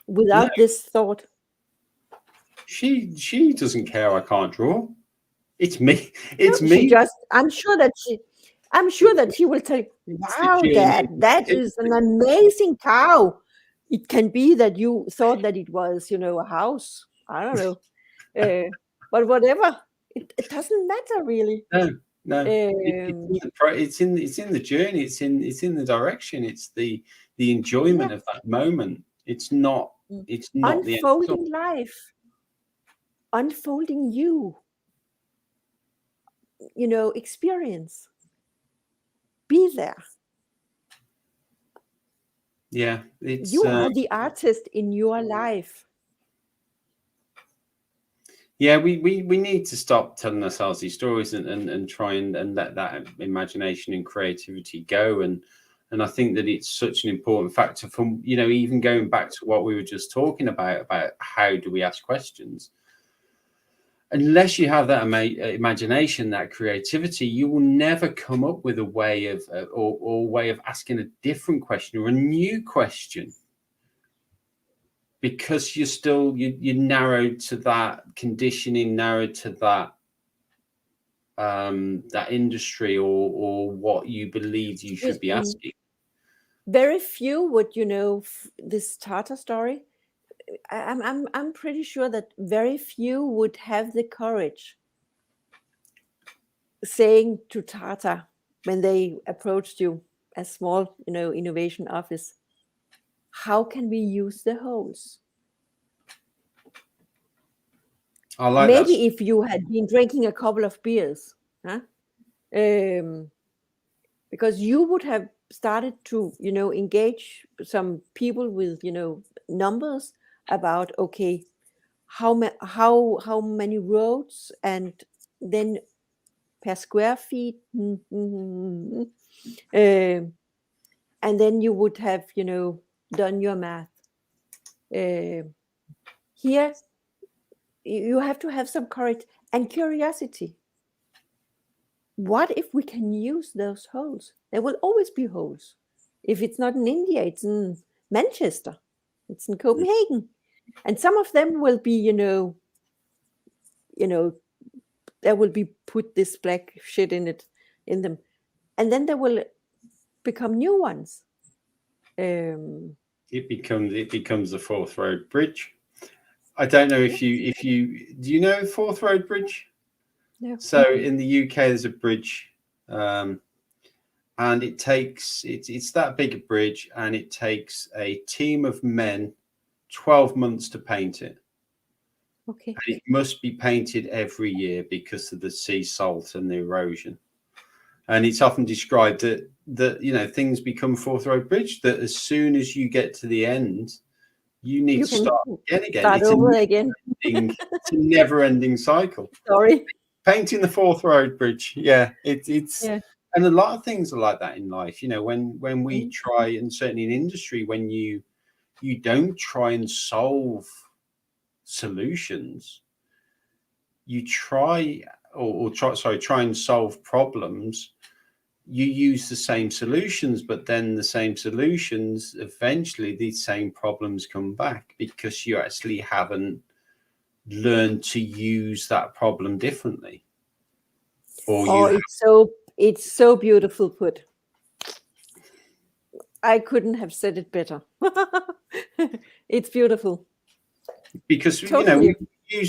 without this thought, she doesn't care I can't draw. It's me. It's me. I'm sure that she will tell you, wow, Dad, that is an amazing cow. It can be that you thought that it was, a house. I don't know. But whatever, it doesn't matter really. No. It's in the journey. It's in the direction. It's the enjoyment of that moment. It's not unfolding life, unfolding you. Experience. Be there. Yeah, you are the artist in your life. Yeah, we need to stop telling ourselves these stories and try and let that imagination and creativity go. And I think that it's such an important factor from, even going back to what we were just talking about how do we ask questions. Unless you have that imagination, that creativity, you will never come up with a way of or way of asking a different question or a new question, because you're narrowed to that conditioning, narrowed to that that industry or what you believe you should be asking. Very few would this Tata story. I'm pretty sure that very few would have the courage saying to Tata when they approached you, a small innovation office, how can we use the holes? I like maybe that. if you had been drinking a couple of beers, huh? Because you would have started to, engage some people with, numbers about, okay, how many roads, and then per square feet, and then you would have, done your math. Here, you have to have some courage and curiosity. What if we can use those holes? There will always be holes. If it's not in India, it's in Manchester, it's in Copenhagen, and some of them will be, there will be put this black shit in them, and then there will become new ones. It becomes the Fourth Road Bridge. I don't know if you do you know Fourth Road Bridge? No. So in the UK, there's a bridge, and it's that big a bridge, and it takes a team of men 12 months to paint it. Okay. And it must be painted every year because of the sea salt and the erosion. And it's often described that things become Fourth Road Bridge, that as soon as you get to the end, you need to start again. Start over again. It's a never-ending cycle. Sorry. Painting the Fourth Road Bridge. Yeah, it's and a lot of things are like that in life. When we try, and certainly in industry, when you don't try and solve solutions, you try and solve problems. You use the same solutions, but then the same solutions, eventually these same problems come back because you actually haven't learned to use that problem differently. It's so beautiful put. I couldn't have said it better. It's beautiful. Because Totally.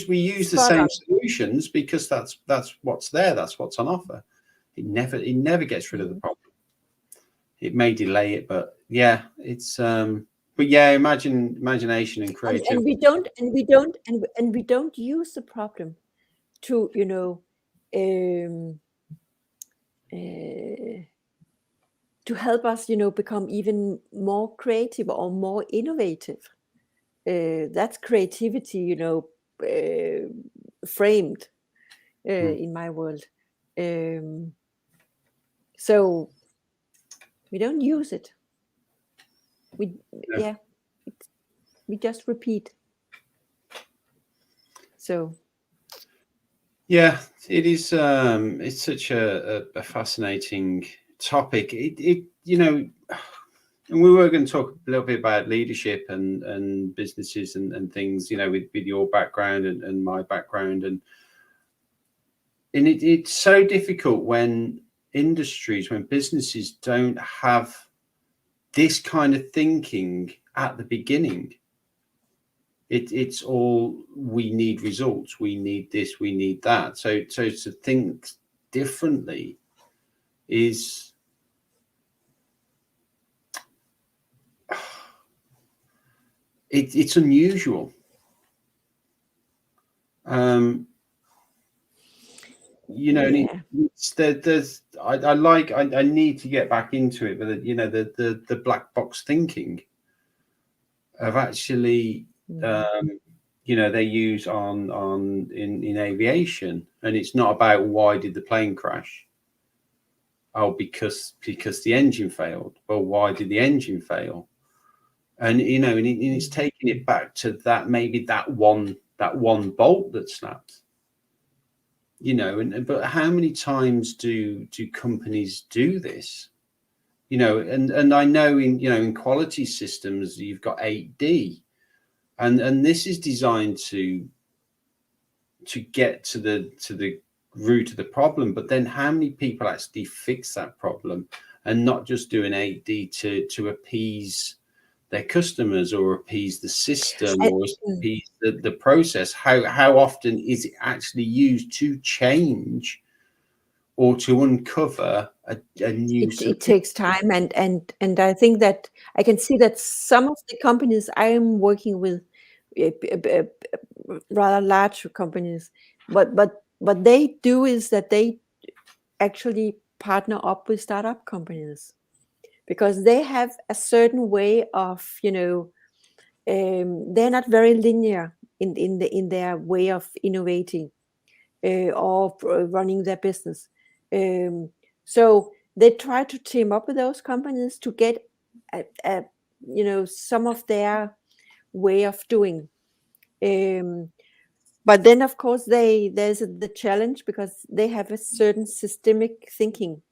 we use the same solutions because that's what's there, that's what's on offer. It never gets rid of the problem. It may delay it, but yeah, it's but yeah, imagination and creativity. And we don't use the problem to to help us become even more creative or more innovative. That's creativity, framed in my world. So we don't use it. We just repeat. So yeah, it is. It's such a fascinating topic. And we were going to talk a little bit about leadership and businesses and things, with your background and my background, and it's so difficult when businesses don't have this kind of thinking at the beginning. It's all, we need results, we need this, we need that. So to think differently is it's unusual. There's I need to get back into it, but the black box thinking of actually they use in aviation, and it's not about why did the plane crash. Oh, because the engine failed. Well, why did the engine fail? And and it's taking it back to that, maybe that one bolt that snapped. But how many times do companies do this? And I know in quality systems you've got 8D, and this is designed to get to the root of the problem. But then how many people actually fix that problem and not just do an 8D to appease their customers or appease the system or appease the process? How often is it actually used to change or to uncover a new solution? It takes time, and I think that I can see that some of the companies I am working with rather large companies. But what they do is that they actually partner up with startup companies, because they have a certain way of, they're not very linear in their way of innovating or running their business. So they try to team up with those companies to get some of their way of doing. But then, of course, there's the challenge, because they have a certain systemic thinking,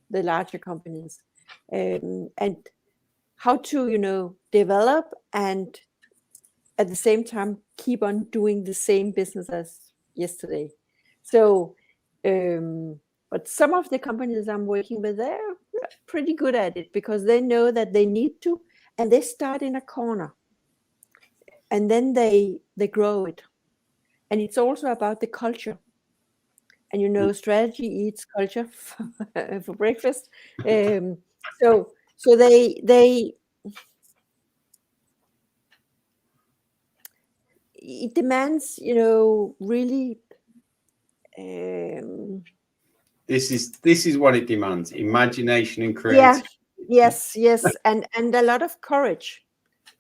the larger companies, and how to develop and at the same time keep on doing the same business as yesterday. So, but some of the companies I'm working with, they're pretty good at it, because they know that they need to, and they start in a corner, and then they grow it. And it's also about the culture. And strategy eats culture for breakfast. So they it demands, really. This is what it demands: imagination and Yeah. creativity. Yes, and a lot of courage,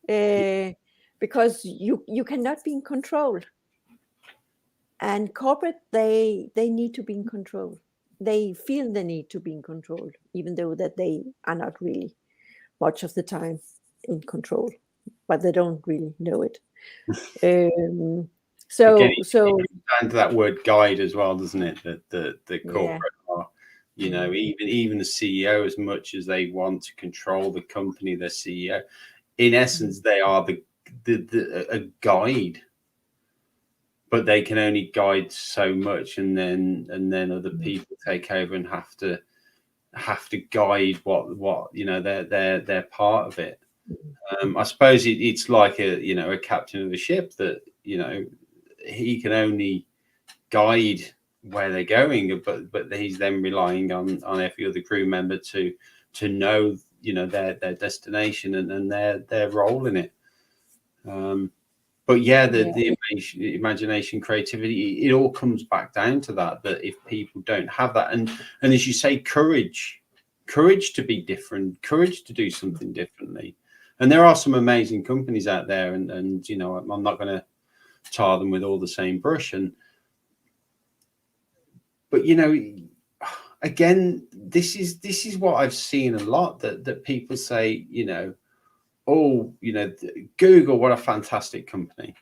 because you cannot be in control. And corporate, they need to be in control. They feel the need to be in control, even though that they are not really much of the time in control, but they don't really know it. Again, So it comes down to that word guide as well, doesn't it? That the corporate are, even the CEO, as much as they want to control the company, their CEO, in essence, they are a guide, but they can only guide so much, and then other people take over and have to guide what they're part of it. I suppose it's like a captain of a ship that he can only guide where they're going, but he's then relying on every other crew member to know their destination and their role in it. But yeah, the imagination, creativity, it all comes back down to that if people don't have that, and as you say, courage to be different, courage to do something differently. And there are some amazing companies out there, and I'm not going to tar them with all the same brush, but again, this is what I've seen a lot, that people say, Google, what a fantastic company.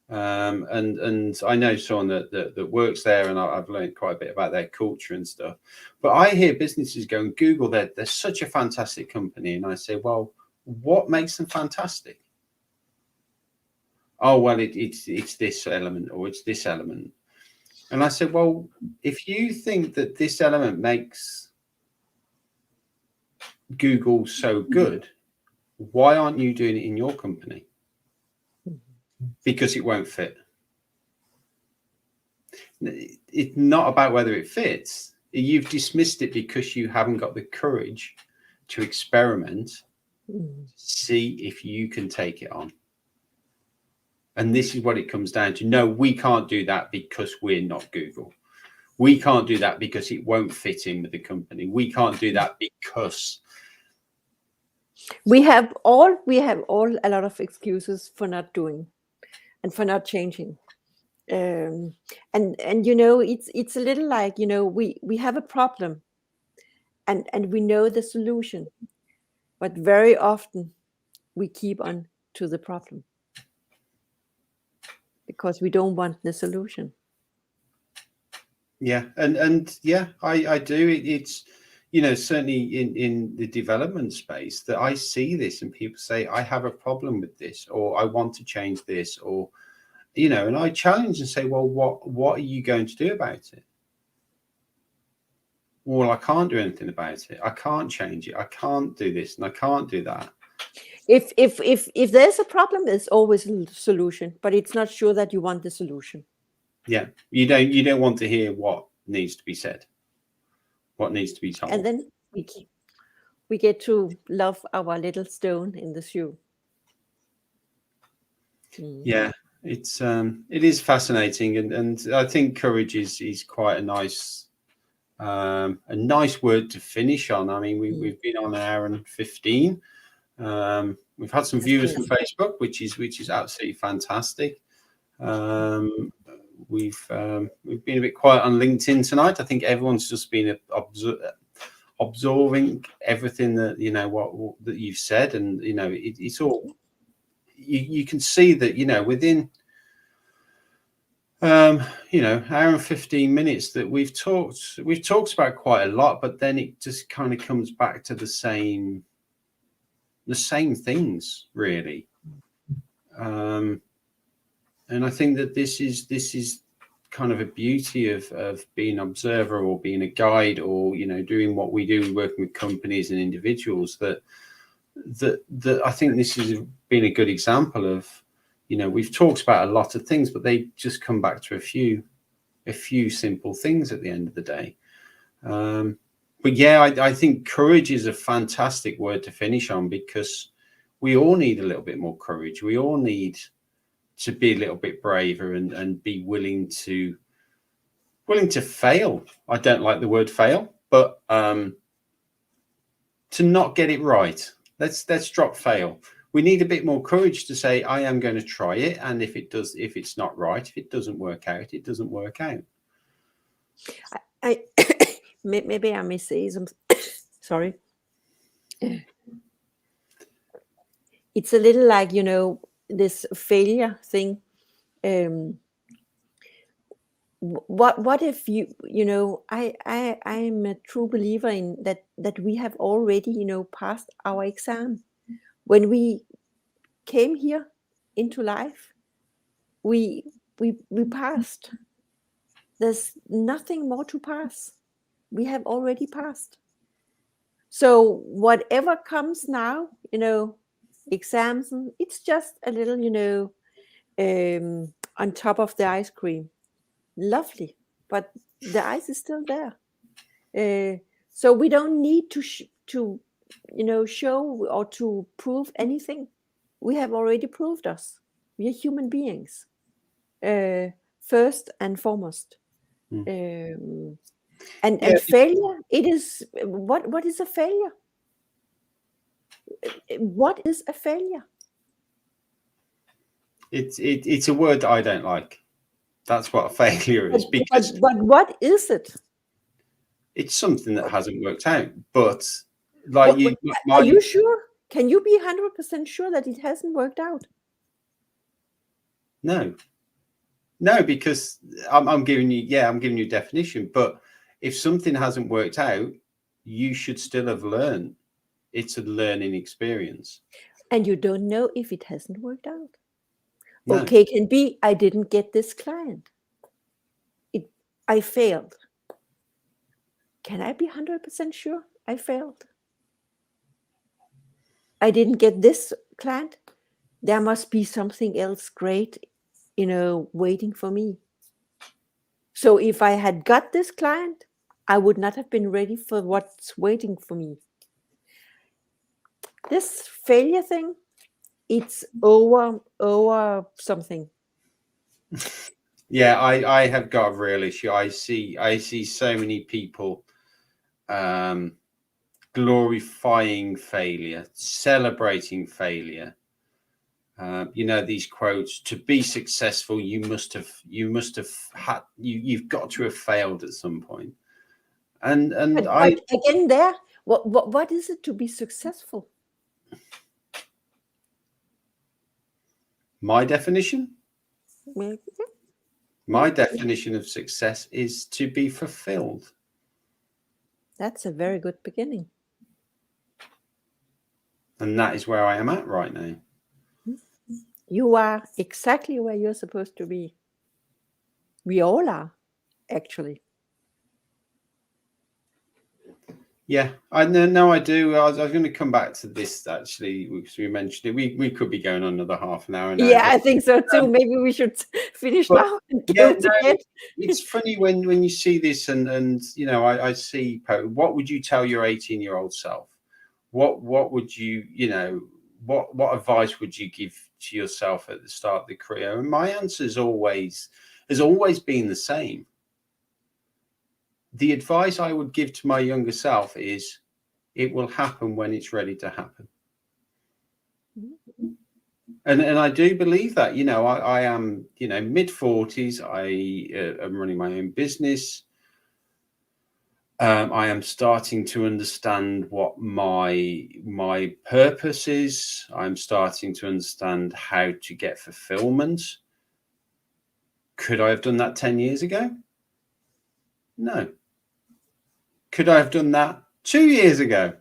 And I know someone that works there, and I've learned quite a bit about their culture and stuff. But I hear businesses going, Google, they're such a fantastic company, and I say, well, what makes them fantastic? Oh, well, it's this element, or it's this element. And I said, well, if you think that this element makes Google so good, why aren't you doing it in your company? Because it won't fit. It's not about whether it fits. You've dismissed it because you haven't got the courage to experiment, see if you can take it on. And this is what it comes down to. No, we can't do that because we're not Google. We can't do that because it won't fit in with the company. We can't do that because we have all a lot of excuses for not doing and for not changing. And it's a little like, we have a problem, and we know the solution, but very often we keep on to the problem because we don't want the solution. Yeah, and yeah, I do. It's certainly in the development space that I see this, and people say, I have a problem with this, or I want to change this, or and I challenge and say, well, what are you going to do about it? Well, I can't do anything about it. I can't change it. I can't do this, and I can't do that. If there's a problem, there's always a solution, but it's not sure that you want the solution. Yeah, you don't want to hear what needs to be said, what needs to be told. And then we get to love our little stone in the shoe. Yeah, it is fascinating, and I think courage is quite a nice word to finish on. I mean, we've been on 1 hour and 15. We've had some viewers from Facebook, which is absolutely fantastic. We've been a bit quiet on LinkedIn tonight. I think everyone's just been absorbing everything that what that you've said, and it's all you can see that within hour and 15 minutes that we've talked about quite a lot, but then it just kind of comes back to the same things, really. And I think that this is kind of a beauty of being an observer or being a guide, or doing what we do, working with companies and individuals, that I think this has been a good example of, we've talked about a lot of things, but they just come back to a few simple things at the end of the day. But yeah, I think courage is a fantastic word to finish on, because we all need a little bit more courage. We all need to be a little bit braver and be willing to fail. I don't like the word fail, but to not get it right. Let's drop fail. We need a bit more courage to say, I am going to try it, and if it's not right, if it doesn't work out, it doesn't work out. I maybe I may say something. Sorry. It's a little like, this failure thing. What if I'm a true believer in that we have already passed our exam. When we came here into life, we passed. There's nothing more to pass. We have already passed. So whatever comes now, exams, it's just a little on top of the ice cream. Lovely, but the ice is still there. So we don't need to show or to prove anything. We have already proved us. We are human beings, first and foremost. And failure, it is what is a failure? What is a failure? It's a word I don't like. That's what a failure is. Because but what is it? It's something that hasn't worked out. But like are you sure? Can you be 100% sure that it hasn't worked out? No, because I'm giving you definition. But if something hasn't worked out, you should still have learned. It's a learning experience. And you don't know if it hasn't worked out. No. Okay, can be I didn't get this client. I failed. Can I be 100% sure I failed? I didn't get this client. There must be something else great, waiting for me. So if I had got this client, I would not have been ready for what's waiting for me. This failure thing, it's over something. Yeah, I have got a real issue. I see so many people glorifying failure, celebrating failure. These quotes: to be successful, you've got to have failed at some point. And but again, there, what is it to be successful? My definition? My definition of success is to be fulfilled. That's a very good beginning. And that is where I am at right now. You are exactly where you're supposed to be. We all are, actually. Yeah, I know. I do. I was going to come back to this actually, because we mentioned it. We could be going on another half an hour now. Yeah, I think so too. Maybe we should finish now and go to bed. It's funny when you see this, and I see. What would you tell your 18-year-old self? What would you what advice would you give to yourself at the start of the career? And my answer has always been the same. The advice I would give to my younger self is, it will happen when it's ready to happen. And I do believe that. I am, mid-40s. I am running my own business. I am starting to understand what my purpose is. I'm starting to understand how to get fulfillment. Could I have done that 10 years ago? No. Could I have done that 2 years ago?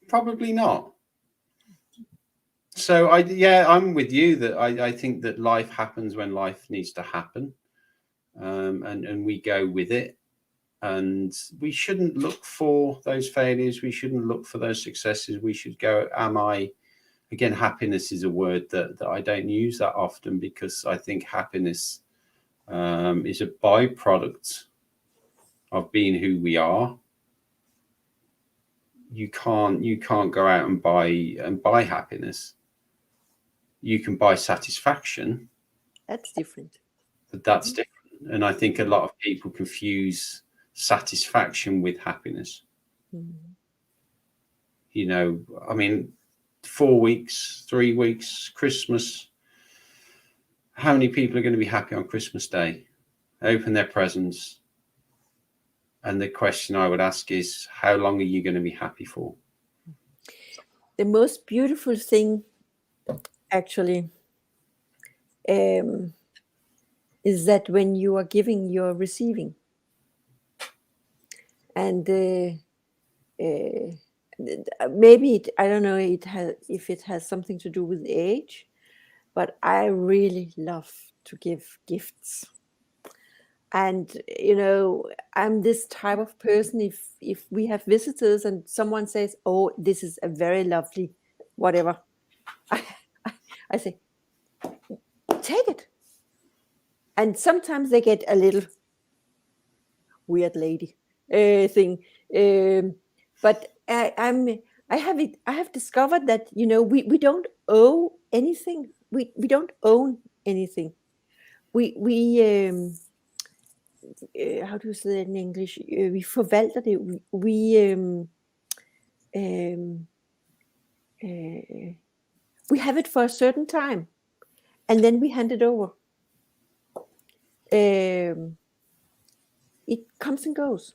Probably not. So I'm with you that I think that life happens when life needs to happen, and we go with it. And we shouldn't look for those failures. We shouldn't look for those successes. We should go, again, happiness is a word that I don't use that often, because I think happiness is a byproduct of being who we are. You can't go out and buy happiness. You can buy satisfaction. That's different. But that's different. And I think a lot of people confuse satisfaction with happiness. I mean, 4 weeks, 3 weeks, Christmas. How many people are going to be happy on Christmas Day? Open their presents. And the question I would ask is, how long are you going to be happy for? The most beautiful thing, actually, is that when you are giving, you're receiving. And maybe I don't know if it has something to do with age, but I really love to give gifts. And I'm this type of person. If we have visitors and someone says, "Oh, this is a very lovely whatever," I say, "Take it." And sometimes they get a little weird lady thing, but I have discovered that we don't owe anything. We don't own anything. We how do you say that in English? Vi forvalter det. We have it for a certain time, and then we hand it over. It comes and goes,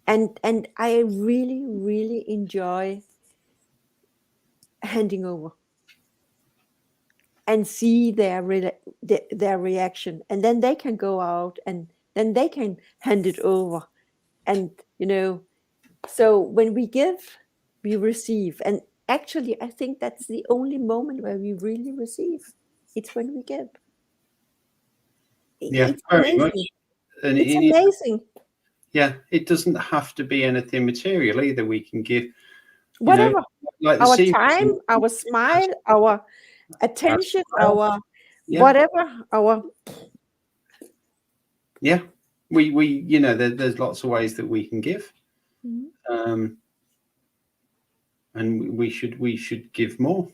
and I really, really enjoy handing over and see their reaction, and then they can go out and then they can hand it over, and so when we give, we receive. And actually, I think that's the only moment where we really receive. It's when we give. Yeah, it's very amazing. much. And it's amazing. Yeah, it doesn't have to be anything material either. We can give whatever, like our time, our smile, our attention, our whatever, our we there's lots of ways that we can give. And we should give more,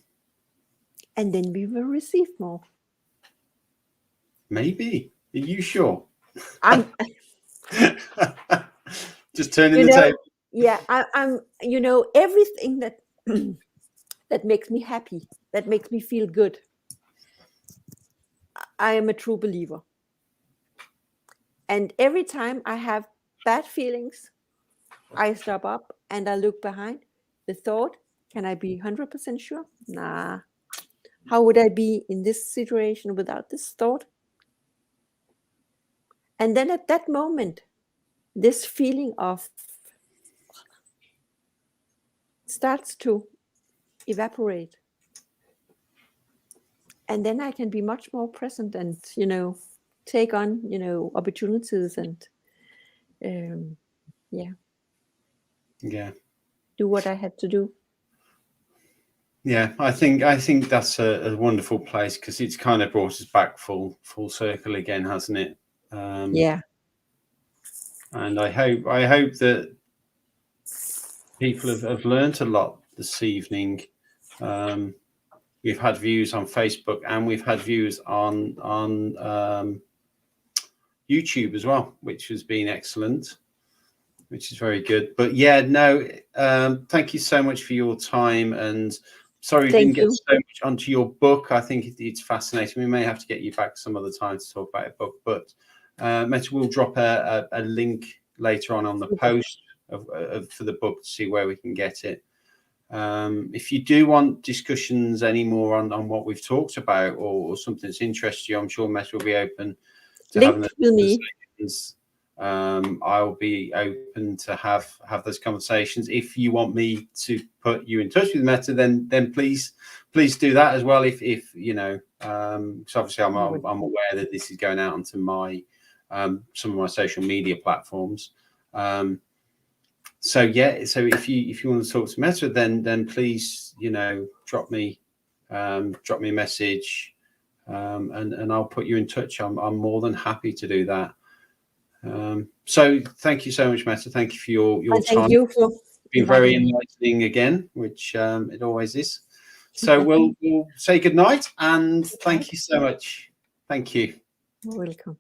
and then we will receive more. Maybe. Are you sure? I'm just turning the table. Yeah, I'm everything that that makes me happy, that makes me feel good, I am a true believer. And every time I have bad feelings, I stop up and I look behind the thought. Can I be 100% sure? Nah. How would I be in this situation without this thought? And then at that moment, this feeling of starts to evaporate. And then I can be much more present and, take on, opportunities and, do what I had to do. Yeah, I think that's a wonderful place, because it's kind of brought us back full circle again, hasn't it? Yeah. And I hope that people have learned a lot this evening We've had views on Facebook, and we've had views on YouTube as well, which has been excellent, which is very good. But yeah, no, thank you so much for your time, and sorry we didn't get so much onto your book. I think it's fascinating. We may have to get you back some other time to talk about a book, but Mette will drop a link later on the post for the book to see where we can get it. If you do want discussions any more on what we've talked about, or something that's interested you, I'm sure Mette will be open to having those conversations. I'll be open to have those conversations. If you want me to put you in touch with Mette, then please do that as well. If you know, because obviously I'm aware that this is going out onto my some of my social media platforms. So yeah, so if you want to talk to Mette, then please, you know, drop me a message, and I'll put you in touch. I'm more than happy to do that. So thank you so much, Mette. Thank you for your time. Thank you for been very enlightening again, which it always is. So we'll say good night, and thank you so much. Thank you. You're welcome.